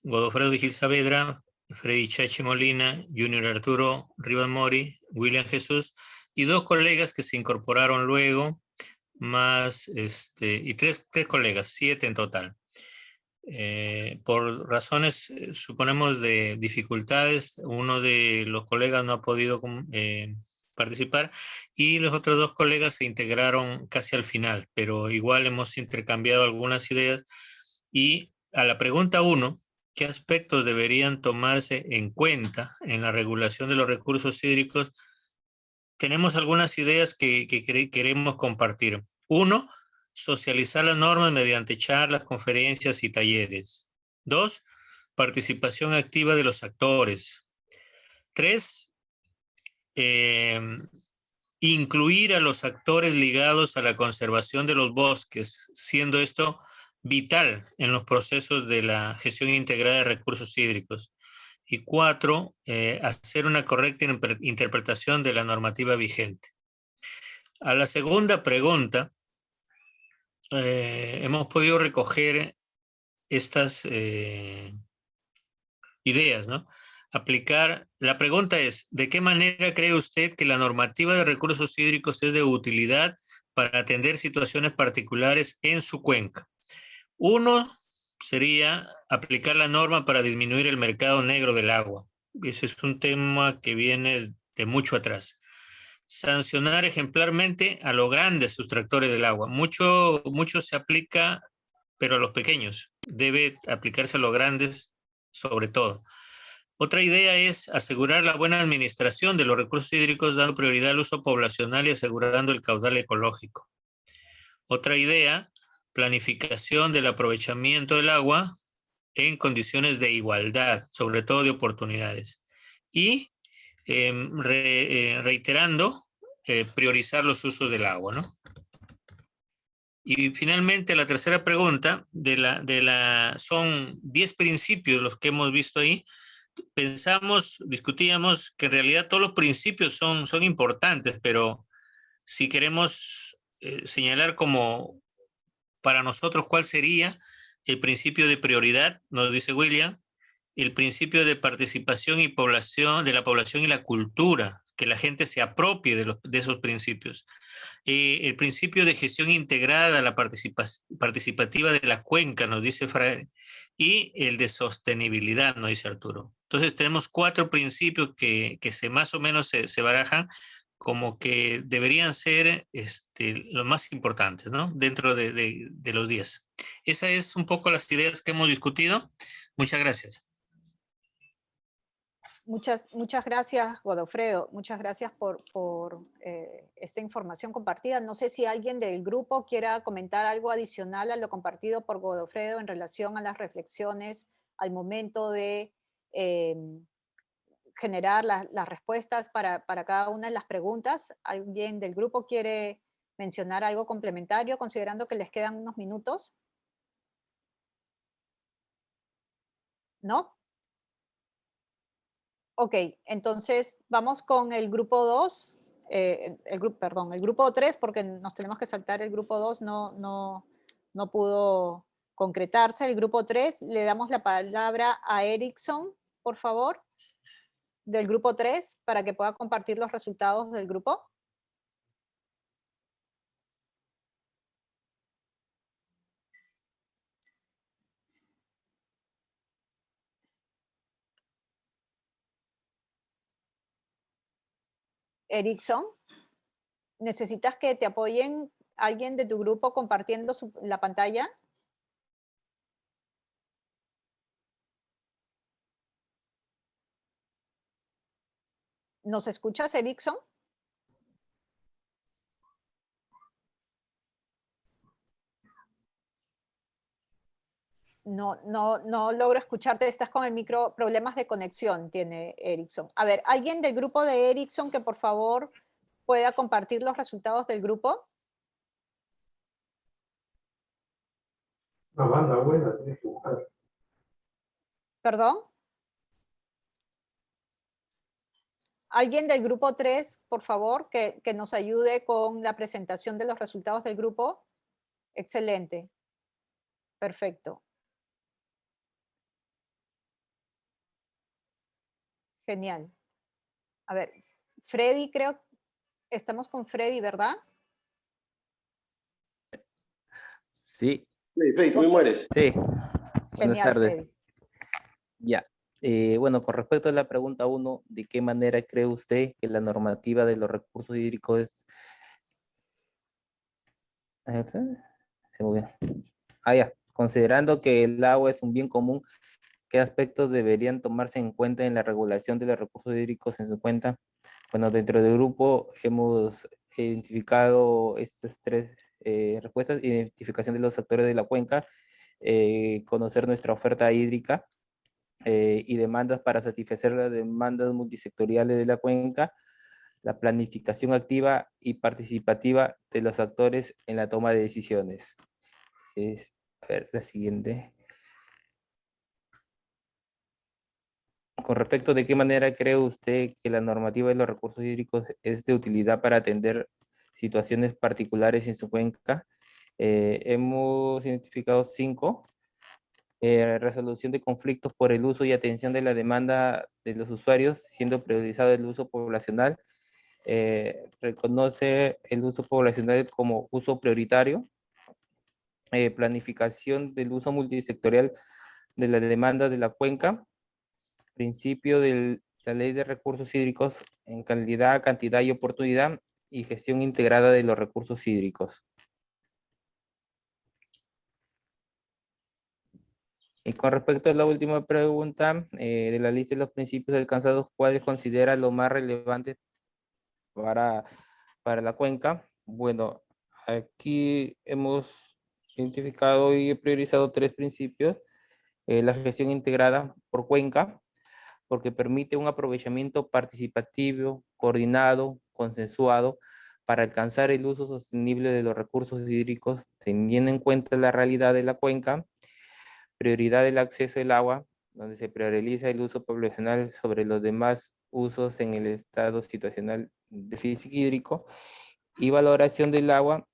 Godofredo Vigil Saavedra, Freddy Chachi Molina, Junior Arturo Rivas Mori, William Jesús, y 2 colegas que se incorporaron luego, más y 3 colegas, 7 en total. Por razones, suponemos, de dificultades, uno de los colegas no ha podido participar y los otros 2 colegas se integraron casi al final, pero igual hemos intercambiado algunas ideas. Y a la pregunta 1, ¿qué aspectos deberían tomarse en cuenta en la regulación de los recursos hídricos? Tenemos algunas ideas que queremos compartir. 1, socializar las normas mediante charlas, conferencias y talleres. 2, participación activa de los actores. 3, incluir a los actores ligados a la conservación de los bosques, siendo esto vital en los procesos de la gestión integrada de recursos hídricos. Y 4, hacer una correcta interpretación de la normativa vigente. A la segunda pregunta, hemos podido recoger estas ideas, ¿no? Aplicar, la pregunta es, ¿de qué manera cree usted que la normativa de recursos hídricos es de utilidad para atender situaciones particulares en su cuenca? 1 sería aplicar la norma para disminuir el mercado negro del agua. Ese es un tema que viene de mucho atrás. Sancionar ejemplarmente a los grandes sustractores del agua. Mucho se aplica, pero a los pequeños. Debe aplicarse a los grandes sobre todo. Otra idea es asegurar la buena administración de los recursos hídricos, dando prioridad al uso poblacional y asegurando el caudal ecológico. Otra idea, planificación del aprovechamiento del agua, en condiciones de igualdad, sobre todo de oportunidades. Y reiterando, priorizar los usos del agua, ¿no? Y finalmente la tercera pregunta son 10 principios los que hemos visto ahí. Discutíamos que en realidad todos los principios son importantes, pero si queremos señalar como para nosotros cuál sería el principio de prioridad, nos dice William, el principio de participación y población, de la población y la cultura, que la gente se apropie de esos principios. El principio de gestión integrada, la participativa de la cuenca, nos dice Fray, y el de sostenibilidad, nos dice Arturo. Entonces tenemos 4 principios que más o menos se barajan como que deberían ser los más importantes, ¿no? Dentro de los 10. Esas es un poco las ideas que hemos discutido. Muchas gracias. Muchas gracias, Godofredo. Muchas gracias por esta información compartida. No sé si alguien del grupo quiera comentar algo adicional a lo compartido por Godofredo en relación a las reflexiones al momento de generar las respuestas para cada una de las preguntas. ¿Alguien del grupo quiere mencionar algo complementario, considerando que les quedan unos minutos? ¿No? Ok, entonces vamos con el grupo 2, el grupo 3, porque nos tenemos que saltar el grupo 2, no pudo concretarse. El grupo 3, le damos la palabra a Erickson, por favor, del grupo 3, para que pueda compartir los resultados del grupo. Erickson, ¿necesitas que te apoyen alguien de tu grupo compartiendo la pantalla? ¿Nos escuchas, Erickson? No logro escucharte, estás con el micro, problemas de conexión tiene Erickson. A ver, ¿alguien del grupo de Erickson que por favor pueda compartir los resultados del grupo? Una banda buena, tienes que buscar. ¿Perdón? ¿Alguien del grupo 3, por favor, que nos ayude con la presentación de los resultados del grupo? Excelente. Perfecto. Genial. A ver, Freddy, creo, estamos con Freddy, ¿verdad? Sí. Freddy, ¿tú me mueres? Sí. Buenas Genial, tardes. Freddy. Ya. Bueno, con respecto a la pregunta 1, ¿de qué manera cree usted que la normativa de los recursos hídricos es... Se movió. Ya. Considerando que el agua es un bien común, ¿qué aspectos deberían tomarse en cuenta en la regulación de los recursos hídricos en su cuenta? Bueno, dentro del grupo hemos identificado estas 3 respuestas: identificación de los actores de la cuenca, conocer nuestra oferta hídrica y demandas para satisfacer las demandas multisectoriales de la cuenca, la planificación activa y participativa de los actores en la toma de decisiones. A ver, la siguiente. Con respecto de qué manera cree usted que la normativa de los recursos hídricos es de utilidad para atender situaciones particulares en su cuenca, hemos identificado 5. Resolución de conflictos por el uso y atención de la demanda de los usuarios, siendo priorizado el uso poblacional. Reconoce el uso poblacional como uso prioritario. Planificación del uso multisectorial de la demanda de la cuenca. Principio de la ley de recursos hídricos en calidad, cantidad y oportunidad, y gestión integrada de los recursos hídricos. Y con respecto a la última pregunta, de la lista de los principios alcanzados, ¿cuáles considera lo más relevante para la cuenca? Bueno, aquí hemos identificado y priorizado 3 principios. la gestión integrada por cuenca, porque permite un aprovechamiento participativo, coordinado, consensuado, para alcanzar el uso sostenible de los recursos hídricos, teniendo en cuenta la realidad de la cuenca, prioridad del acceso al agua, donde se prioriza el uso poblacional sobre los demás usos en el estado situacional de déficit hídrico, y valoración del agua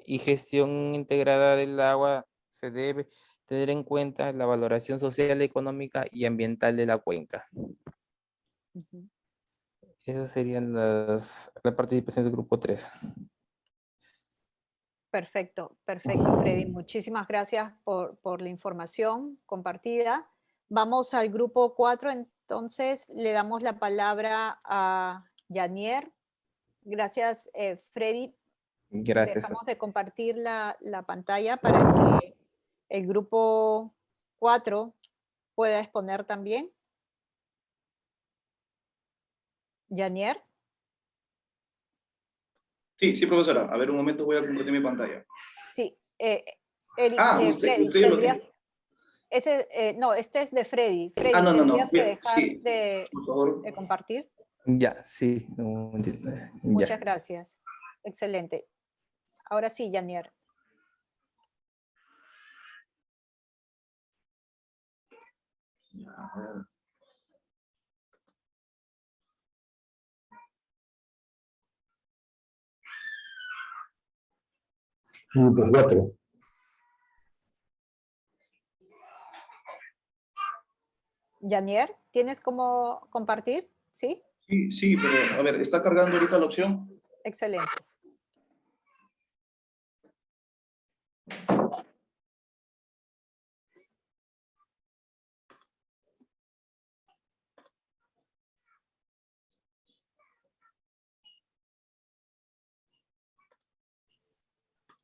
y gestión integrada del agua. Se debe tener en cuenta la valoración social, económica y ambiental de la cuenca. Ujú. Esas serían la participación del grupo 3. Perfecto, perfecto, Freddy. Muchísimas gracias por la información compartida. Vamos al grupo 4, entonces le damos la palabra a Yanier. Gracias, Freddy. Gracias. Dejamos de compartir la pantalla para que el grupo 4 pueda exponer también. Yanier. Sí, sí, profesora. A ver, un momento, voy a compartir mi pantalla. Sí, usted Freddy, ya lo tiene. tendrías... no, este es de Freddy. Freddy, No. ¿tendrías que Bien, dejar sí, por favor. de compartir? Ya, sí. Un momentito. Muchas Ya. gracias. Excelente. Ahora sí, Yanier. A ver. Grupo 4. Yanier, ¿tienes cómo compartir? ¿Sí? Sí, pero a ver, ¿está cargando ahorita la opción? Excelente.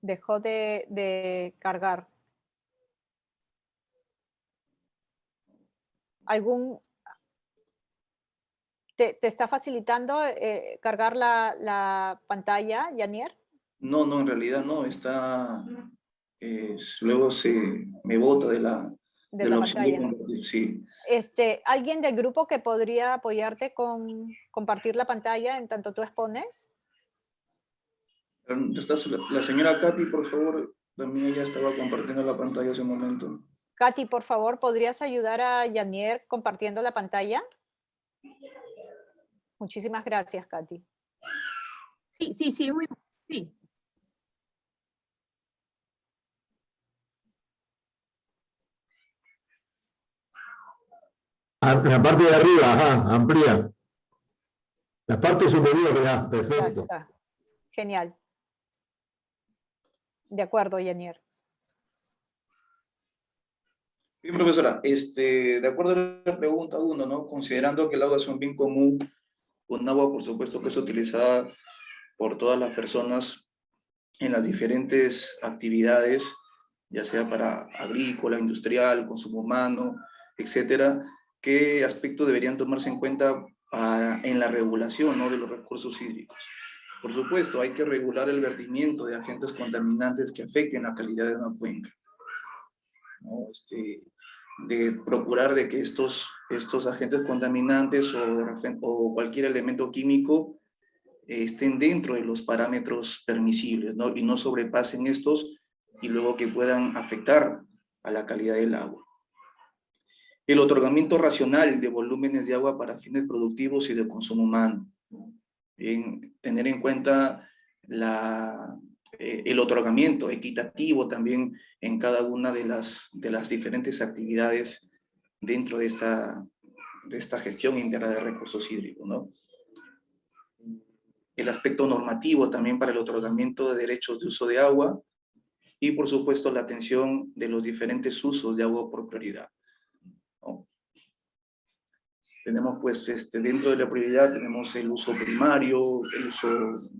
Dejó de cargar. ¿Te está facilitando cargar la pantalla, Yanier? No, en realidad no. Está... luego me bota de la opción de Pantalla. compartir. Sí. ¿Alguien del grupo que podría apoyarte con compartir la pantalla en tanto tú expones? Está la señora Katy, por favor. También ella estaba compartiendo la pantalla hace un momento. Katy, por favor, ¿podrías ayudar a Yanier compartiendo la pantalla? Muchísimas gracias, Katy. Sí, sí. La parte de arriba, ajá, amplía. La parte superior, ya, Ya perfecto. está. Genial. De acuerdo, Yanier. Bien, profesora, de acuerdo a la pregunta 1, ¿no? Considerando que el agua es un bien común, un agua, por supuesto, que es utilizada por todas las personas en las diferentes actividades, ya sea para agrícola, industrial, consumo humano, etcétera, ¿qué aspectos deberían tomarse en cuenta en la regulación, ¿no?, de los recursos hídricos? Por supuesto, hay que regular el vertimiento de agentes contaminantes que afecten la calidad de una cuenca, ¿no? De procurar de que estos agentes contaminantes o cualquier elemento químico estén dentro de los parámetros permisibles, ¿no? Y no sobrepasen estos y luego que puedan afectar a la calidad del agua. El otorgamiento racional de volúmenes de agua para fines productivos y de consumo humano. Bien, tener en cuenta el otorgamiento equitativo también en cada una de las diferentes actividades dentro de esta gestión integrada de recursos hídricos, ¿no? El aspecto normativo también para el otorgamiento de derechos de uso de agua y, por supuesto, la atención de los diferentes usos de agua por prioridad, ¿no? Tenemos, pues, dentro de la prioridad tenemos el uso primario, el uso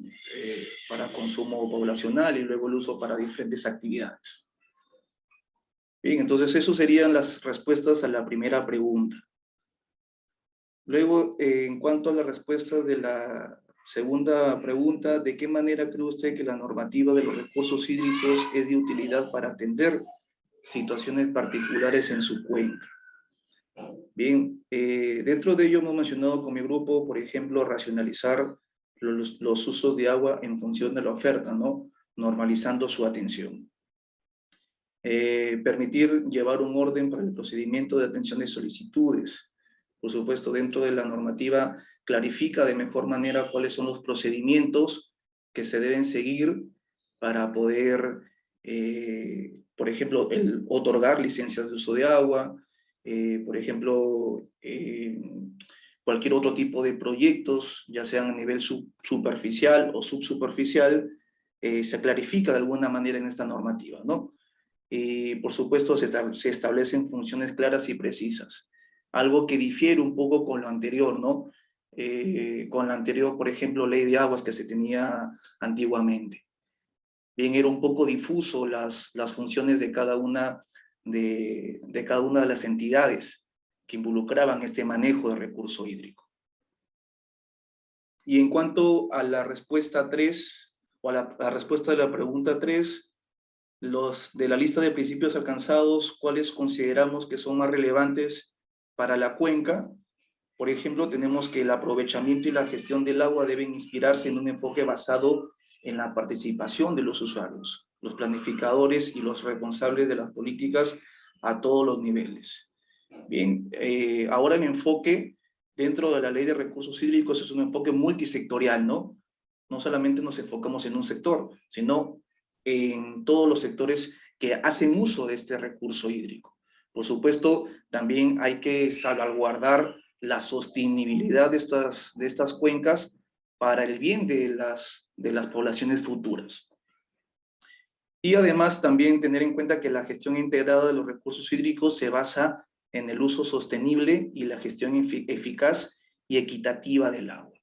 para consumo poblacional y luego el uso para diferentes actividades. Bien, entonces eso serían las respuestas a la primera pregunta. Luego, en cuanto a la respuesta de la segunda pregunta, ¿de qué manera cree usted que la normativa de los recursos hídricos es de utilidad para atender situaciones particulares en su cuenca. Bien, dentro de ello hemos mencionado con mi grupo, por ejemplo, racionalizar los usos de agua en función de la oferta, ¿no? Normalizando su atención. Permitir llevar un orden para el procedimiento de atención de solicitudes. Por supuesto, dentro de la normativa clarifica de mejor manera cuáles son los procedimientos que se deben seguir para poder, por ejemplo, otorgar licencias de uso de agua, por ejemplo, cualquier otro tipo de proyectos, ya sean a nivel superficial o subsuperficial, se clarifica de alguna manera en esta normativa, ¿no? Y por supuesto se establecen funciones claras y precisas. Algo que difiere un poco con lo anterior, ¿no? Con la anterior, por ejemplo, ley de aguas que se tenía antiguamente. Bien, era un poco difuso las funciones de cada una de las entidades que involucraban este manejo de recurso hídrico. Y en cuanto a la respuesta 3, o a la respuesta de la pregunta 3, de la lista de principios alcanzados, ¿cuáles consideramos que son más relevantes para la cuenca? Por ejemplo, tenemos que el aprovechamiento y la gestión del agua deben inspirarse en un enfoque basado en la participación de los usuarios, los planificadores y los responsables de las políticas a todos los niveles. Bien, ahora el enfoque dentro de la Ley de Recursos Hídricos es un enfoque multisectorial, ¿no? No solamente nos enfocamos en un sector, sino en todos los sectores que hacen uso de este recurso hídrico. Por supuesto, también hay que salvaguardar la sostenibilidad de estas cuencas para el bien de las poblaciones futuras. Y además también tener en cuenta que la gestión integrada de los recursos hídricos se basa en el uso sostenible y la gestión eficaz y equitativa del agua.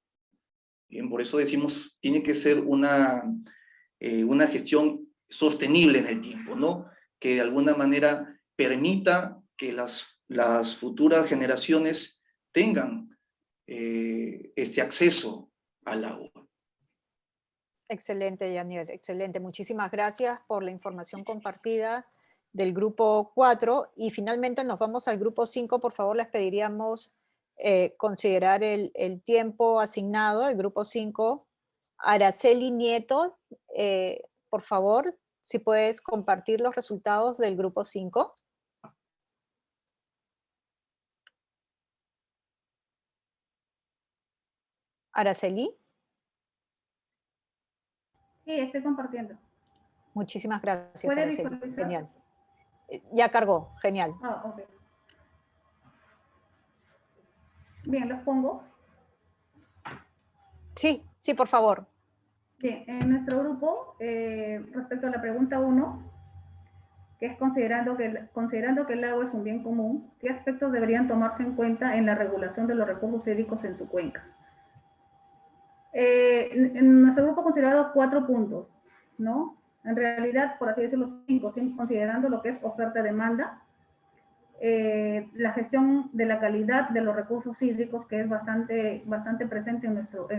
Bien, por eso decimos, tiene que ser una gestión sostenible en el tiempo, ¿no? Que de alguna manera permita que las futuras generaciones tengan este acceso al agua. Excelente, Yanier, excelente. Muchísimas gracias por la información compartida del grupo 4. Y finalmente nos vamos al grupo 5. Por favor, les pediríamos considerar el tiempo asignado al grupo 5. Araceli Nieto, por favor, si puedes compartir los resultados del grupo 5. Araceli. Sí, estoy compartiendo. Muchísimas gracias, ¿Puede Araceli. visualizar? Genial. Ya cargó, genial. Ah, ok. Bien, los pongo. Sí, sí, por favor. Bien, en nuestro grupo, respecto a la pregunta 1, que es considerando que el agua es un bien común, ¿qué aspectos deberían tomarse en cuenta en la regulación de los recursos hídricos en su cuenca? En nuestro grupo ha considerado 4 puntos, ¿no? En realidad, por así decirlo, 5, considerando lo que es oferta-demanda, la gestión de la calidad de los recursos hídricos, que es bastante presente en nuestro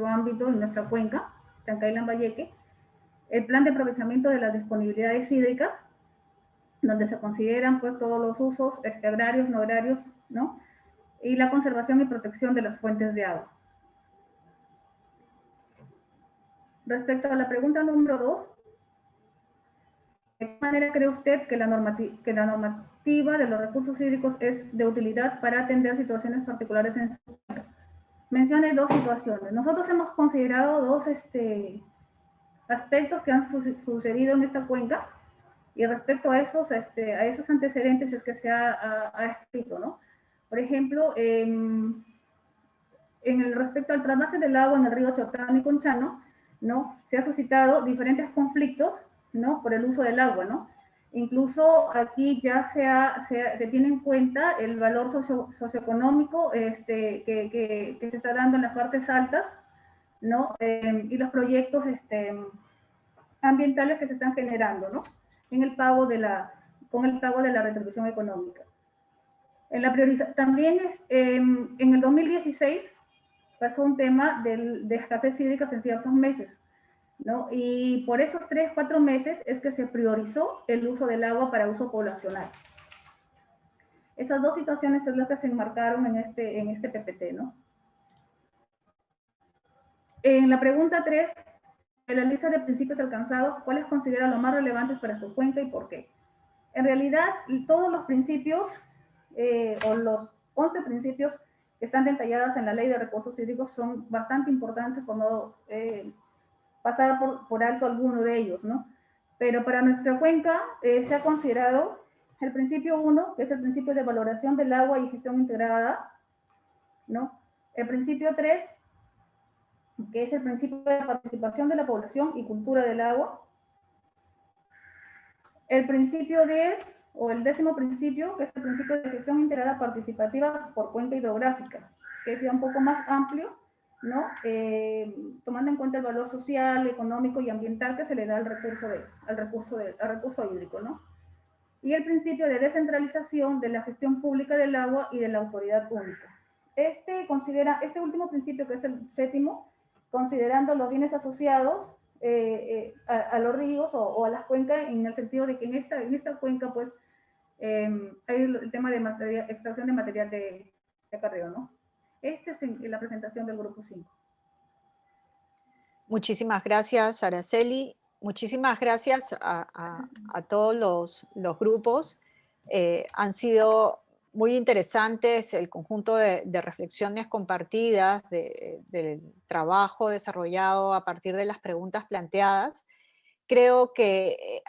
ámbito, en nuestra cuenca, Chancay-Lambayeque, el plan de aprovechamiento de las disponibilidades hídricas, donde se consideran pues todos los usos agrarios, no agrarios, ¿no? Y la conservación y protección de las fuentes de agua. Respecto a la pregunta número 2, ¿de qué manera cree usted que la normativa de los recursos hídricos es de utilidad para atender situaciones particulares en su cuenca? Mencione 2 situaciones. Nosotros hemos considerado 2 aspectos que han sucedido en esta cuenca, y respecto a esos antecedentes es que se ha escrito, ¿no? Por ejemplo, respecto al trasvase del agua en el río Chotán y Conchano, ¿no? Se ha suscitado diferentes conflictos, ¿no? Por el uso del agua, ¿no? Incluso aquí ya se tiene en cuenta el valor socioeconómico que se está dando en las partes altas, ¿no? Y los proyectos ambientales que se están generando, ¿no? Con el pago de la retribución económica. También en el 2016 pasó un tema de escasez hídrica en ciertos meses, ¿no? Y por esos 3, 4 meses es que se priorizó el uso del agua para uso poblacional. Esas dos situaciones es las que se enmarcaron en este PPT, ¿no? En la pregunta 3, de la lista de principios alcanzados, ¿cuáles consideran los más relevantes para su cuenca y por qué? En realidad, todos los principios, o los 11 principios que están detallados en la Ley de Recursos Hídricos son bastante importantes, por no pasar por alto alguno de ellos, ¿no? Pero para nuestra cuenca se ha considerado el principio 1, que es el principio de valoración del agua y gestión integrada, ¿no? El principio 3, que es el principio de participación de la población y cultura del agua. El principio 10, o el 10º principio, que es el principio de gestión integrada participativa por cuenca hidrográfica, que es ya un poco más amplio, ¿no? Tomando en cuenta el valor social, económico y ambiental que se le da al recurso hídrico, ¿no? Y el principio de descentralización de la gestión pública del agua y de la autoridad única. Este último principio, que es el 7º, considerando los bienes asociados a los ríos o a las cuencas, en el sentido de que en esta cuenca, pues, hay el tema de extracción de material de acarreo, ¿no? Esta es la presentación del grupo 5. Muchísimas gracias, Araceli. Muchísimas gracias a todos los grupos. Han sido muy interesantes el conjunto de reflexiones compartidas, del trabajo desarrollado a partir de las preguntas planteadas. Creo que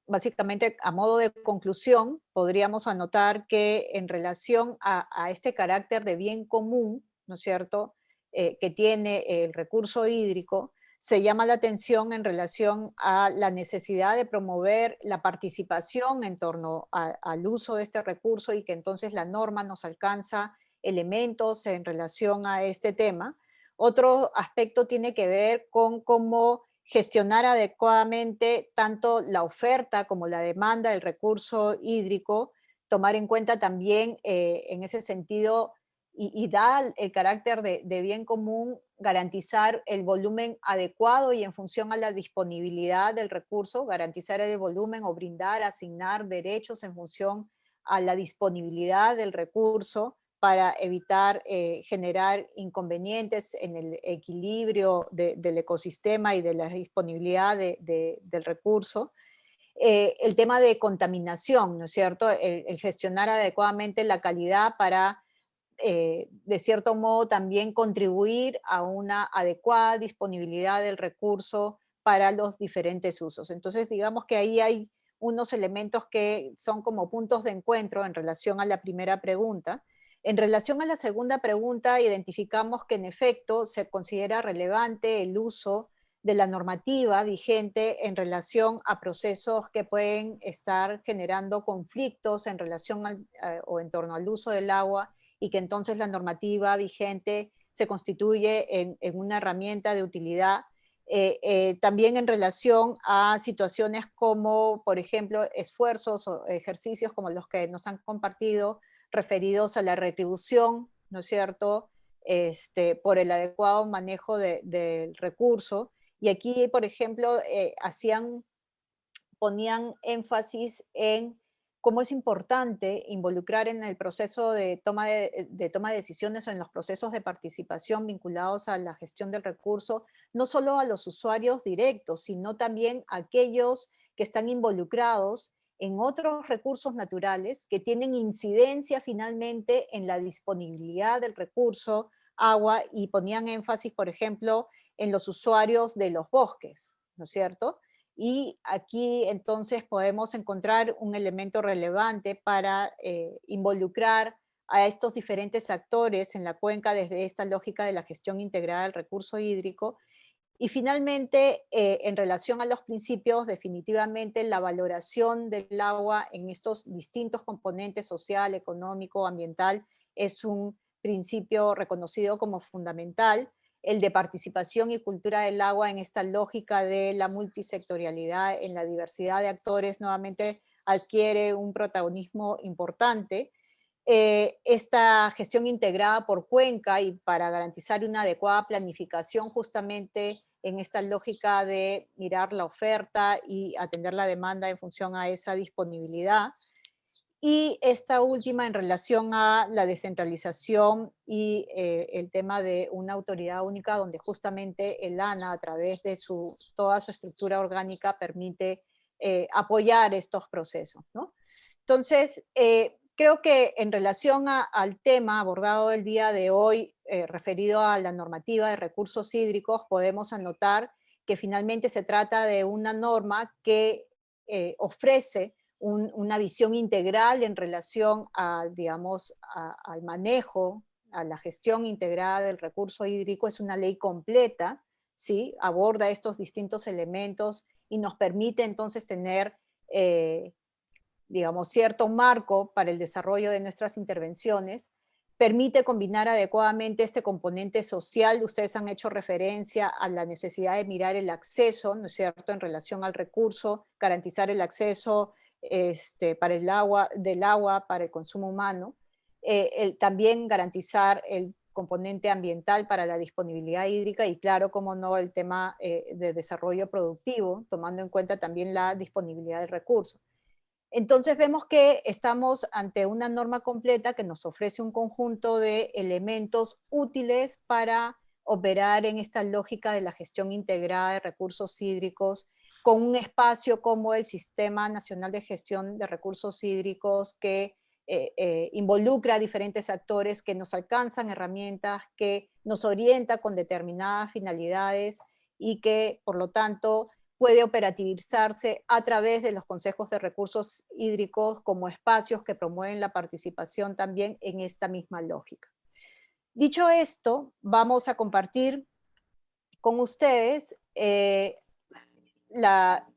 básicamente a modo de conclusión, podríamos anotar que en relación a este carácter de bien común, ¿no es cierto?, que tiene el recurso hídrico, se llama la atención en relación a la necesidad de promover la participación en torno al uso de este recurso y que entonces la norma nos alcanza elementos en relación a este tema. Otro aspecto tiene que ver con cómo gestionar adecuadamente tanto la oferta como la demanda del recurso hídrico, tomar en cuenta también en ese sentido y da el carácter de bien común, garantizar el volumen adecuado y en función a la disponibilidad del recurso, garantizar el volumen o brindar, asignar derechos en función a la disponibilidad del recurso para evitar generar inconvenientes en el equilibrio del ecosistema y de la disponibilidad del recurso. El tema de contaminación, ¿no es cierto? El gestionar adecuadamente la calidad para de cierto modo también contribuir a una adecuada disponibilidad del recurso para los diferentes usos. Entonces, digamos que ahí hay unos elementos que son como puntos de encuentro en relación a la primera pregunta. En relación a la segunda pregunta, identificamos que en efecto se considera relevante el uso de la normativa vigente en relación a procesos que pueden estar generando conflictos en relación o en torno al uso del agua, y que entonces la normativa vigente se constituye en una herramienta de utilidad. También en relación a situaciones como, por ejemplo, esfuerzos o ejercicios como los que nos han compartido referidos a la retribución, ¿no es cierto?, por el adecuado manejo del recurso. Y aquí, por ejemplo, ponían énfasis en cómo es importante involucrar en el proceso de toma de decisiones o en los procesos de participación vinculados a la gestión del recurso, no solo a los usuarios directos, sino también a aquellos que están involucrados en otros recursos naturales que tienen incidencia finalmente en la disponibilidad del recurso agua, y ponían énfasis, por ejemplo, en los usuarios de los bosques, ¿no es cierto? Y aquí entonces podemos encontrar un elemento relevante para involucrar a estos diferentes actores en la cuenca desde esta lógica de la gestión integrada del recurso hídrico. Y finalmente, en relación a los principios, definitivamente la valoración del agua en estos distintos componentes social, económico, ambiental, es un principio reconocido como fundamental. El de participación y cultura del agua en esta lógica de la multisectorialidad, en la diversidad de actores, nuevamente adquiere un protagonismo importante. Esta gestión integrada por cuenca y para garantizar una adecuada planificación justamente en esta lógica de mirar la oferta y atender la demanda en función a esa disponibilidad. Y esta última en relación a la descentralización y el tema de una autoridad única donde justamente el ANA a través de toda su estructura orgánica permite apoyar estos procesos, ¿no? Entonces, creo que en relación al tema abordado el día de hoy referido a la normativa de recursos hídricos, podemos anotar que finalmente se trata de una norma que ofrece una visión integral en relación digamos, al manejo, a la gestión integrada del recurso hídrico. Es una ley completa, ¿sí? Aborda estos distintos elementos y nos permite entonces tener, digamos, cierto marco para el desarrollo de nuestras intervenciones. Permite combinar adecuadamente este componente social. Ustedes han hecho referencia a la necesidad de mirar el acceso, ¿no es cierto?, en relación al recurso, garantizar el acceso para del agua para el consumo humano, también garantizar el componente ambiental para la disponibilidad hídrica y claro, como no, el tema de desarrollo productivo, tomando en cuenta también la disponibilidad del recurso. Entonces vemos que estamos ante una norma completa que nos ofrece un conjunto de elementos útiles para operar en esta lógica de la gestión integrada de recursos hídricos, con un espacio como el Sistema Nacional de Gestión de Recursos Hídricos que involucra a diferentes actores, que nos alcanzan herramientas, que nos orienta con determinadas finalidades y que, por lo tanto, puede operativizarse a través de los consejos de recursos hídricos como espacios que promueven la participación también en esta misma lógica. Dicho esto, vamos a compartir con ustedes la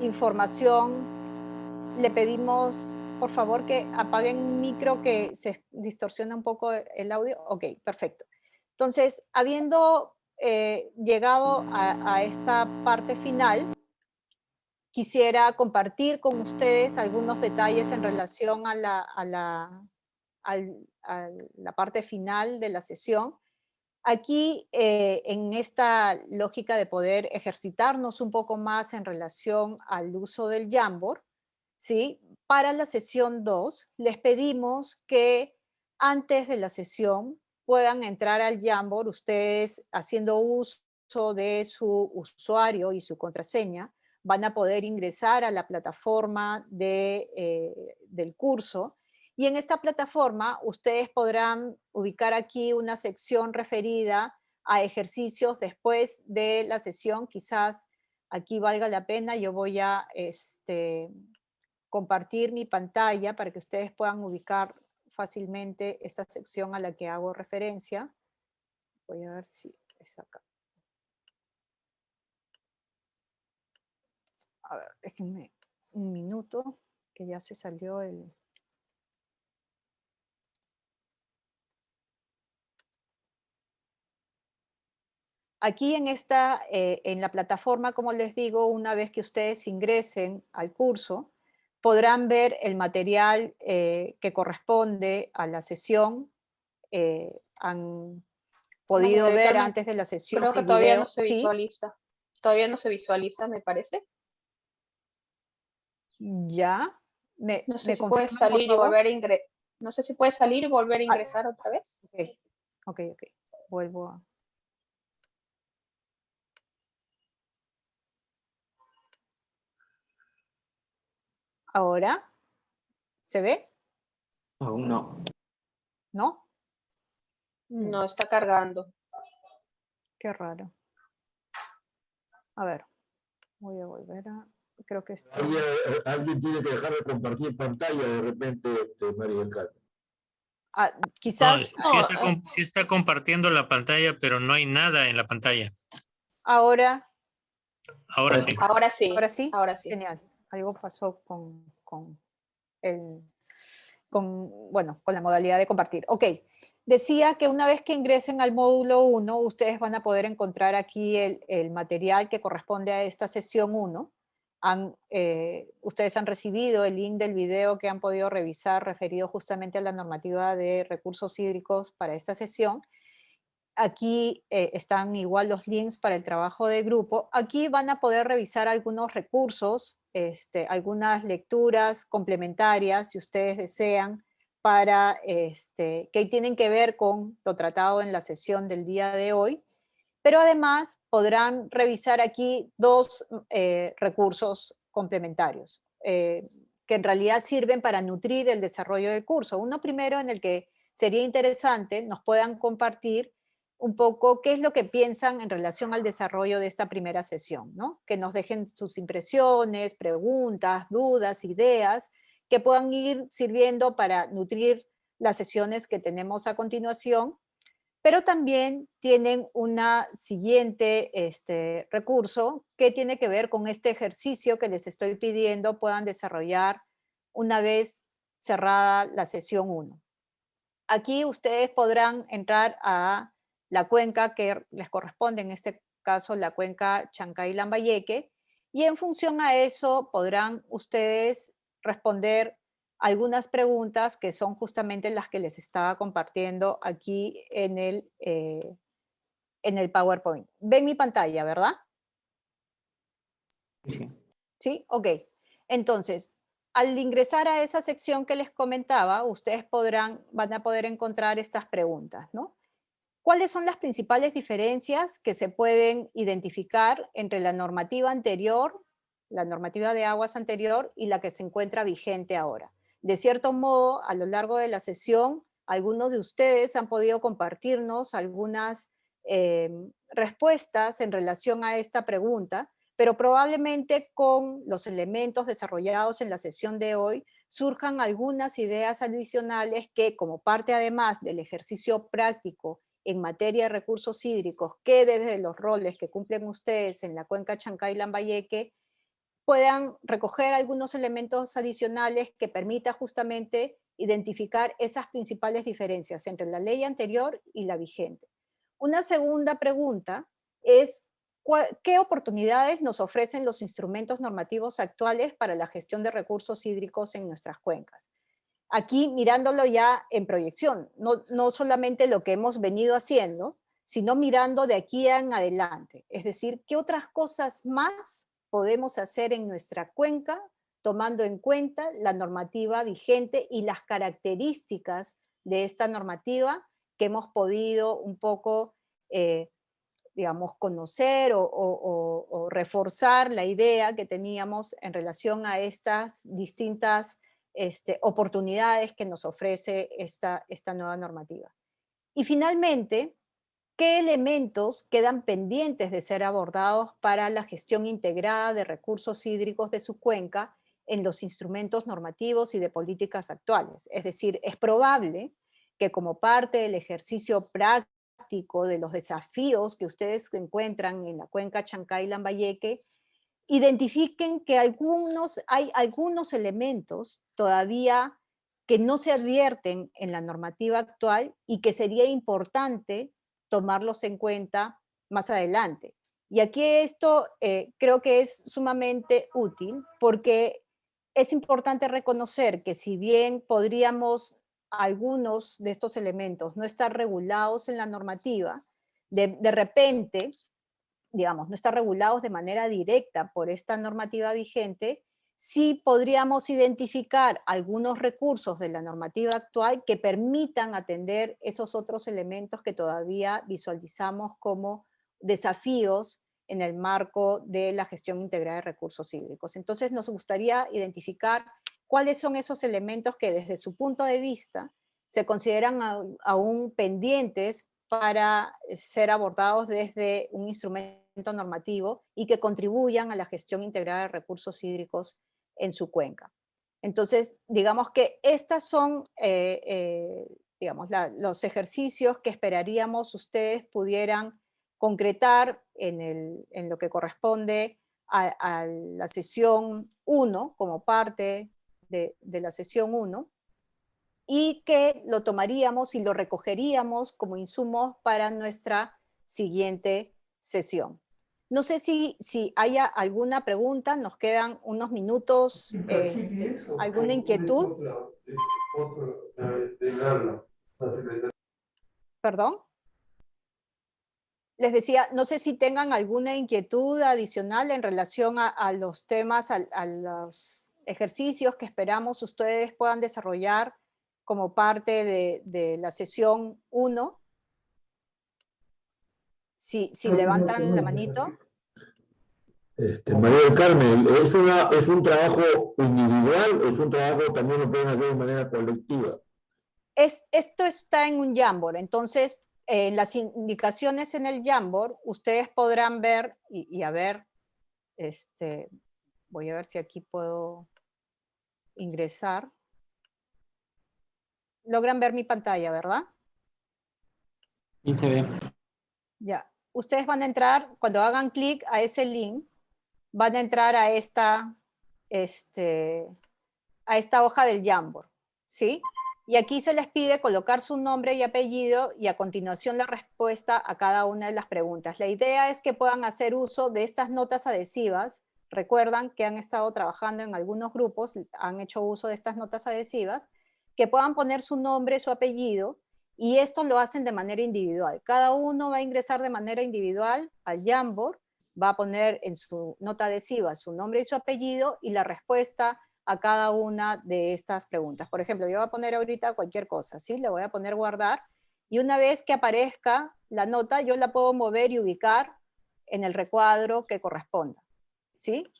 información. Le pedimos, por favor, que apaguen un micro que se distorsiona un poco el audio. Ok, perfecto. Entonces, habiendo llegado a esta parte final, quisiera compartir con ustedes algunos detalles en relación a la parte final de la sesión. Aquí, en esta lógica de poder ejercitarnos un poco más en relación al uso del Jamboard, ¿sí? Para la sesión 2, les pedimos que antes de la sesión puedan entrar al Jamboard, ustedes haciendo uso de su usuario y su contraseña, van a poder ingresar a la plataforma del curso. Y en esta plataforma ustedes podrán ubicar aquí una sección referida a ejercicios después de la sesión. Quizás aquí valga la pena, yo voy a compartir mi pantalla para que ustedes puedan ubicar fácilmente esta sección a la que hago referencia. Voy a ver si es acá. A ver, déjenme un minuto, que ya se salió el... Aquí en la plataforma, como les digo, una vez que ustedes ingresen al curso, podrán ver el material que corresponde a la sesión. Han podido María del ver Carmen, antes de la sesión creo que el todavía no video. se ¿Sí? visualiza. Todavía no se visualiza, me parece. ¿Ya? No sé ¿Me si puedes confirman, por salir y favor? volver a ingresar. No sé si puedes salir y volver a ingresar otra vez. Ok. Vuelvo a... ¿Ahora? ¿Se ve? Aún no. ¿No? No, está cargando. Qué raro. A ver, voy a volver a... Creo que está... Alguien tiene que dejar de compartir pantalla de repente, María del Carmen. Quizás... No, sí está compartiendo la pantalla, pero no hay nada en la pantalla. Ahora... Ahora sí. Ahora sí. ¿Ahora sí? Ahora sí. Genial. Algo pasó con la modalidad de compartir. Ok. Decía que una vez que ingresen al módulo 1, ustedes van a poder encontrar aquí el material que corresponde a esta sesión 1. Ustedes han recibido el link del video que han podido revisar referido justamente a la normativa de recursos hídricos para esta sesión. Aquí están igual los links para el trabajo de grupo. Aquí van a poder revisar algunos recursos, algunas lecturas complementarias, si ustedes desean, para, que tienen que ver con lo tratado en la sesión del día de hoy. Pero además podrán revisar aquí dos recursos complementarios, que en realidad sirven para nutrir el desarrollo del curso. Uno primero en el que sería interesante nos puedan compartir un poco qué es lo que piensan en relación al desarrollo de esta primera sesión, ¿no? Que nos dejen sus impresiones, preguntas, dudas, ideas, que puedan ir sirviendo para nutrir las sesiones que tenemos a continuación, pero también tienen una siguiente recurso que tiene que ver con este ejercicio que les estoy pidiendo puedan desarrollar una vez cerrada la sesión 1. Aquí ustedes podrán entrar a la cuenca que les corresponde, en este caso la cuenca Chancay-Lambayeque, y en función a eso podrán ustedes responder algunas preguntas que son justamente las que les estaba compartiendo aquí en el PowerPoint. Ven mi pantalla, ¿verdad? Sí. ¿Sí? Ok. Entonces, al ingresar a esa sección que les comentaba, ustedes van a poder encontrar estas preguntas, ¿no? ¿Cuáles son las principales diferencias que se pueden identificar entre la normativa anterior, la normativa de aguas anterior y la que se encuentra vigente ahora? De cierto modo, a lo largo de la sesión, algunos de ustedes han podido compartirnos algunas respuestas en relación a esta pregunta, pero probablemente con los elementos desarrollados en la sesión de hoy surjan algunas ideas adicionales que, como parte además del ejercicio práctico en materia de recursos hídricos, que desde los roles que cumplen ustedes en la cuenca Chancay-Lambayeque, puedan recoger algunos elementos adicionales que permita justamente identificar esas principales diferencias entre la ley anterior y la vigente. Una segunda pregunta es, ¿qué oportunidades nos ofrecen los instrumentos normativos actuales para la gestión de recursos hídricos en nuestras cuencas? Aquí mirándolo ya en proyección, no solamente lo que hemos venido haciendo, sino mirando de aquí en adelante. Es decir, ¿qué otras cosas más podemos hacer en nuestra cuenca tomando en cuenta la normativa vigente y las características de esta normativa que hemos podido un poco, digamos, conocer o reforzar la idea que teníamos en relación a estas distintas oportunidades que nos ofrece esta nueva normativa? Y finalmente, ¿qué elementos quedan pendientes de ser abordados para la gestión integrada de recursos hídricos de su cuenca en los instrumentos normativos y de políticas actuales? Es decir, es probable que como parte del ejercicio práctico de los desafíos que ustedes encuentran en la cuenca Chancay-Lambayeque, identifiquen que hay algunos elementos todavía que no se advierten en la normativa actual y que sería importante tomarlos en cuenta más adelante. Y aquí esto creo que es sumamente útil porque es importante reconocer que si bien podríamos algunos de estos elementos no estar regulados en la normativa, de repente, digamos, no estar regulados de manera directa por esta normativa vigente, sí podríamos identificar algunos recursos de la normativa actual que permitan atender esos otros elementos que todavía visualizamos como desafíos en el marco de la gestión integrada de recursos hídricos. Entonces nos gustaría identificar cuáles son esos elementos que desde su punto de vista se consideran aún pendientes para ser abordados desde un instrumento normativo y que contribuyan a la gestión integrada de recursos hídricos en su cuenca. Entonces, digamos que estas son digamos, los ejercicios que esperaríamos ustedes pudieran concretar en lo que corresponde a la sesión 1, como parte de la sesión 1, y que lo tomaríamos y lo recogeríamos como insumos para nuestra siguiente sesión. No sé si haya alguna pregunta, nos quedan unos minutos, alguna inquietud. ¿Perdón? Les decía, no sé si tengan alguna inquietud adicional en relación a los temas, a los ejercicios que esperamos ustedes puedan desarrollar como parte de la sesión 1. Si levantan la manito. María del Carmen, ¿es un trabajo individual o es un trabajo también lo pueden hacer de manera colectiva? Esto está en un Jamboard, entonces las indicaciones en el Jamboard ustedes podrán ver y a ver, voy a ver si aquí puedo ingresar. Logran ver mi pantalla, ¿verdad? Sí, se ve. Ya, ustedes van a entrar, cuando hagan clic a ese link, van a entrar a esta hoja del Jamboard, ¿sí? Y aquí se les pide colocar su nombre y apellido y a continuación la respuesta a cada una de las preguntas. La idea es que puedan hacer uso de estas notas adhesivas. Recuerdan que han estado trabajando en algunos grupos, han hecho uso de estas notas adhesivas, que puedan poner su nombre, su apellido, y esto lo hacen de manera individual. Cada uno va a ingresar de manera individual al Jamboard, va a poner en su nota adhesiva su nombre y su apellido y la respuesta a cada una de estas preguntas. Por ejemplo, yo voy a poner ahorita cualquier cosa, ¿sí? Le voy a poner guardar, y una vez que aparezca la nota, yo la puedo mover y ubicar en el recuadro que corresponda, ¿sí?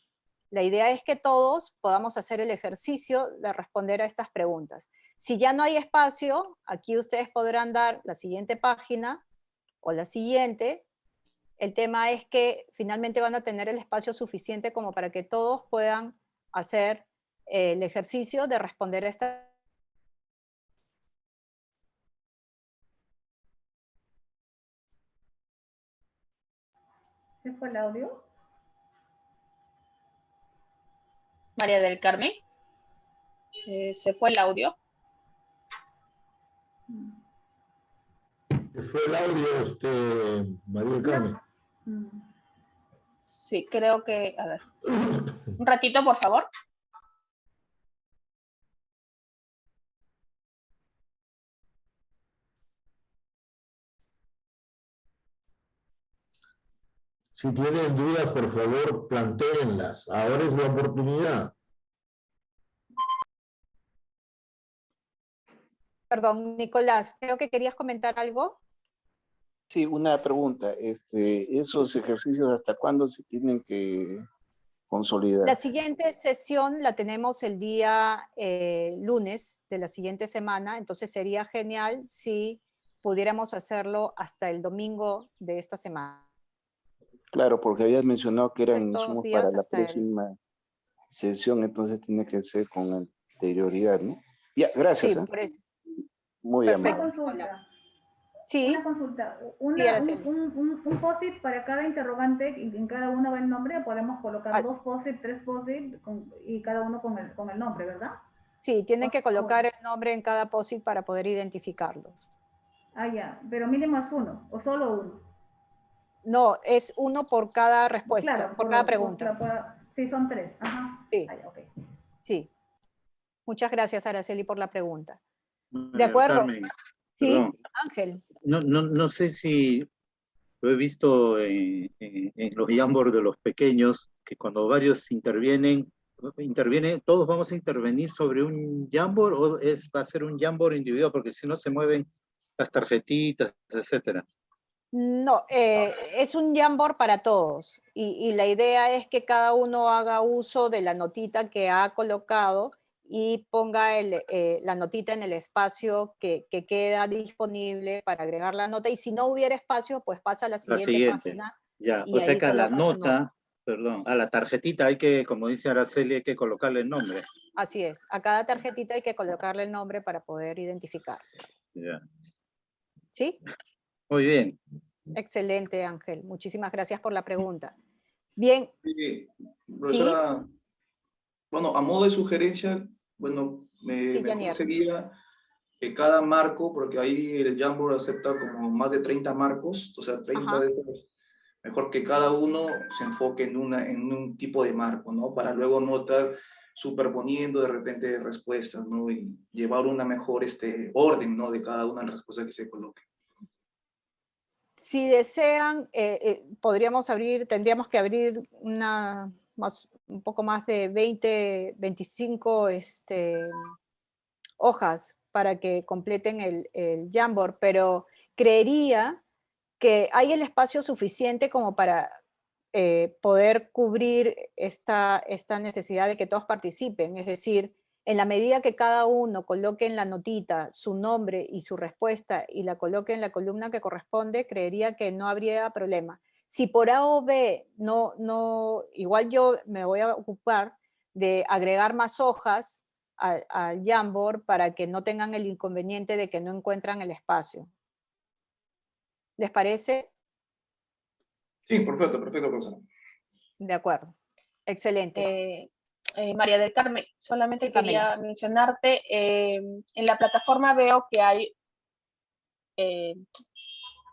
La idea es que todos podamos hacer el ejercicio de responder a estas preguntas. Si ya no hay espacio, aquí ustedes podrán dar la siguiente página o la siguiente. El tema es que finalmente van a tener el espacio suficiente como para que todos puedan hacer el ejercicio de responder a esta. ¿Se fue el audio? María del Carmen. ¿Se fue el audio? ¿Se fue el audio, María del Carmen? Sí, creo que, a ver. Un ratito, por favor. Si tienen dudas, por favor, plantéenlas. Ahora es la oportunidad. Perdón, Nicolás, creo que querías comentar algo. Sí, una pregunta. ¿Esos ejercicios hasta cuándo se tienen que consolidar? La siguiente sesión la tenemos el día lunes de la siguiente semana, entonces sería genial si pudiéramos hacerlo hasta el domingo de esta semana. Claro, porque habías mencionado que eran Todos los insumos días para la hasta el... próxima sesión, entonces tiene que ser con anterioridad, ¿no? Ya, gracias. Sí, por eso. Muy Perfecto. amable. Consulta. Sí. Una consulta. Araceli. Un post-it para cada interrogante, y en cada uno va el nombre, podemos colocar 2 post-it, 3 post-it, y cada uno con el nombre, ¿verdad? Sí, tienen que colocar el nombre en cada post-it para poder identificarlos. Ah, ya, pero mínimo es 1, o solo 1. No, es 1 por cada respuesta, Claro, por cada pregunta. Sí, son 3. Ajá. Sí. Ah, ya, okay. Sí. Muchas gracias, Araceli, por la pregunta. María De acuerdo. Carmen, Sí, perdón. Ángel. No sé si lo he visto en los Jamboard de los pequeños, que cuando varios intervienen, todos vamos a intervenir sobre un Jamboard, o va a ser un Jamboard individual, porque si no se mueven las tarjetitas, etcétera. No, es un Jamboard para todos, y la idea es que cada uno haga uso de la notita que ha colocado y ponga la notita en el espacio que queda disponible para agregar la nota, y si no hubiera espacio, pues pasa a la siguiente página. Ya, y o sea ahí que a la coloca su nota, perdón, a la tarjetita hay que, como dice Araceli, hay que colocarle el nombre. Así es, a cada tarjetita hay que colocarle el nombre para poder identificar. Ya. ¿Sí? Muy bien. Excelente, Ángel. Muchísimas gracias por la pregunta. Bien. Sí, profesora, bueno, a modo de sugerencia, bueno, mejor sería que cada marco, porque ahí el Jamboard acepta como más de 30 marcos, o sea, 30 de esos, mejor que cada uno se enfoque en un tipo de marco, ¿no? Para luego no estar superponiendo de repente respuestas, ¿no? Y llevar una mejor orden, ¿no? De cada una de las respuestas que se coloque. Si desean, tendríamos que abrir un poco más de 20, 25 hojas para que completen el Jamboard, pero creería que hay el espacio suficiente como para poder cubrir esta necesidad de que todos participen. Es decir, en la medida que cada uno coloque en la notita su nombre y su respuesta y la coloque en la columna que corresponde, creería que no habría problema. Si por A o B igual yo me voy a ocupar de agregar más hojas al Jamboard para que no tengan el inconveniente de que no encuentran el espacio. ¿Les parece? Sí, perfecto, profesora. De acuerdo. Excelente. María del Carmen, solamente Sí, quería mencionarte, en la plataforma veo que hay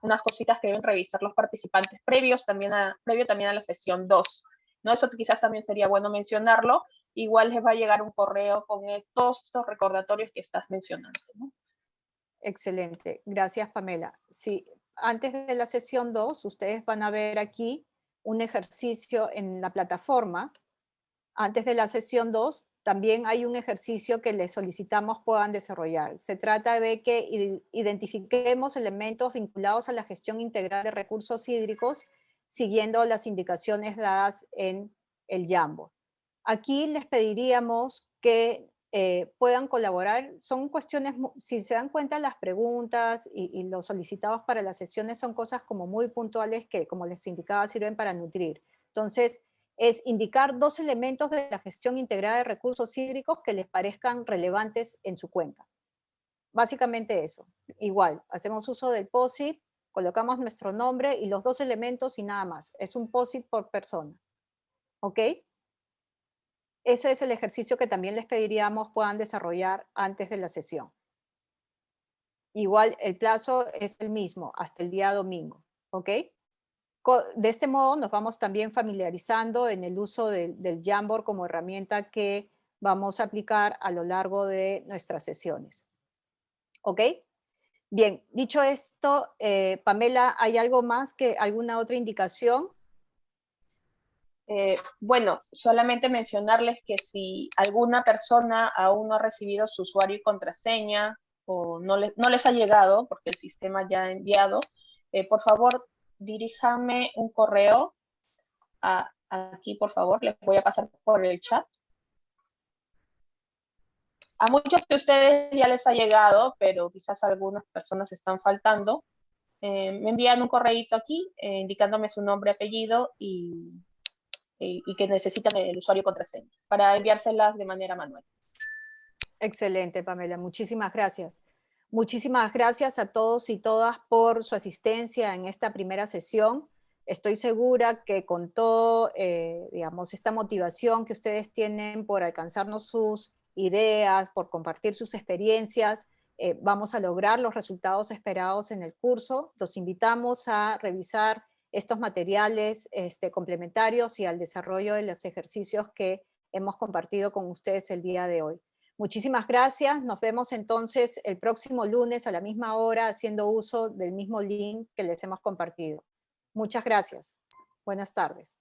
unas cositas que deben revisar los participantes previo también a la sesión 2, ¿no? Eso quizás también sería bueno mencionarlo. Igual les va a llegar un correo con todos estos recordatorios que estás mencionando, ¿no? Excelente. Gracias, Pamela. Sí, antes de la sesión 2, ustedes van a ver aquí un ejercicio en la plataforma. Antes de la sesión 2, también hay un ejercicio que les solicitamos puedan desarrollar. Se trata de que identifiquemos elementos vinculados a la gestión integral de recursos hídricos siguiendo las indicaciones dadas en el Jamboard. Aquí les pediríamos que puedan colaborar. Son cuestiones, si se dan cuenta, las preguntas y los solicitados para las sesiones son cosas como muy puntuales que, como les indicaba, sirven para nutrir. Entonces, es indicar 2 elementos de la gestión integrada de recursos hídricos que les parezcan relevantes en su cuenca. Básicamente eso. Igual, hacemos uso del POSIT, colocamos nuestro nombre y los 2 elementos y nada más. Es un POSIT por persona. ¿Ok? Ese es el ejercicio que también les pediríamos puedan desarrollar antes de la sesión. Igual el plazo es el mismo, hasta el día domingo. ¿Ok? De este modo nos vamos también familiarizando en el uso del Jamboard como herramienta que vamos a aplicar a lo largo de nuestras sesiones. ¿Ok? Bien, dicho esto, Pamela, ¿hay algo más alguna otra indicación? Bueno, solamente mencionarles que si alguna persona aún no ha recibido su usuario y contraseña o no les ha llegado, porque el sistema ya ha enviado, por favor, diríjame un correo aquí, por favor, les voy a pasar por el chat. A muchos de ustedes ya les ha llegado, pero quizás algunas personas están faltando. Me envían un correíto aquí indicándome su nombre, apellido y que necesitan el usuario y contraseña para enviárselas de manera manual. Excelente, Pamela. Muchísimas gracias. Muchísimas gracias a todos y todas por su asistencia en esta primera sesión. Estoy segura que con todo, digamos, esta motivación que ustedes tienen por alcanzarnos sus ideas, por compartir sus experiencias, vamos a lograr los resultados esperados en el curso. Los invitamos a revisar estos materiales complementarios y al desarrollo de los ejercicios que hemos compartido con ustedes el día de hoy. Muchísimas gracias. Nos vemos entonces el próximo lunes a la misma hora haciendo uso del mismo link que les hemos compartido. Muchas gracias. Buenas tardes.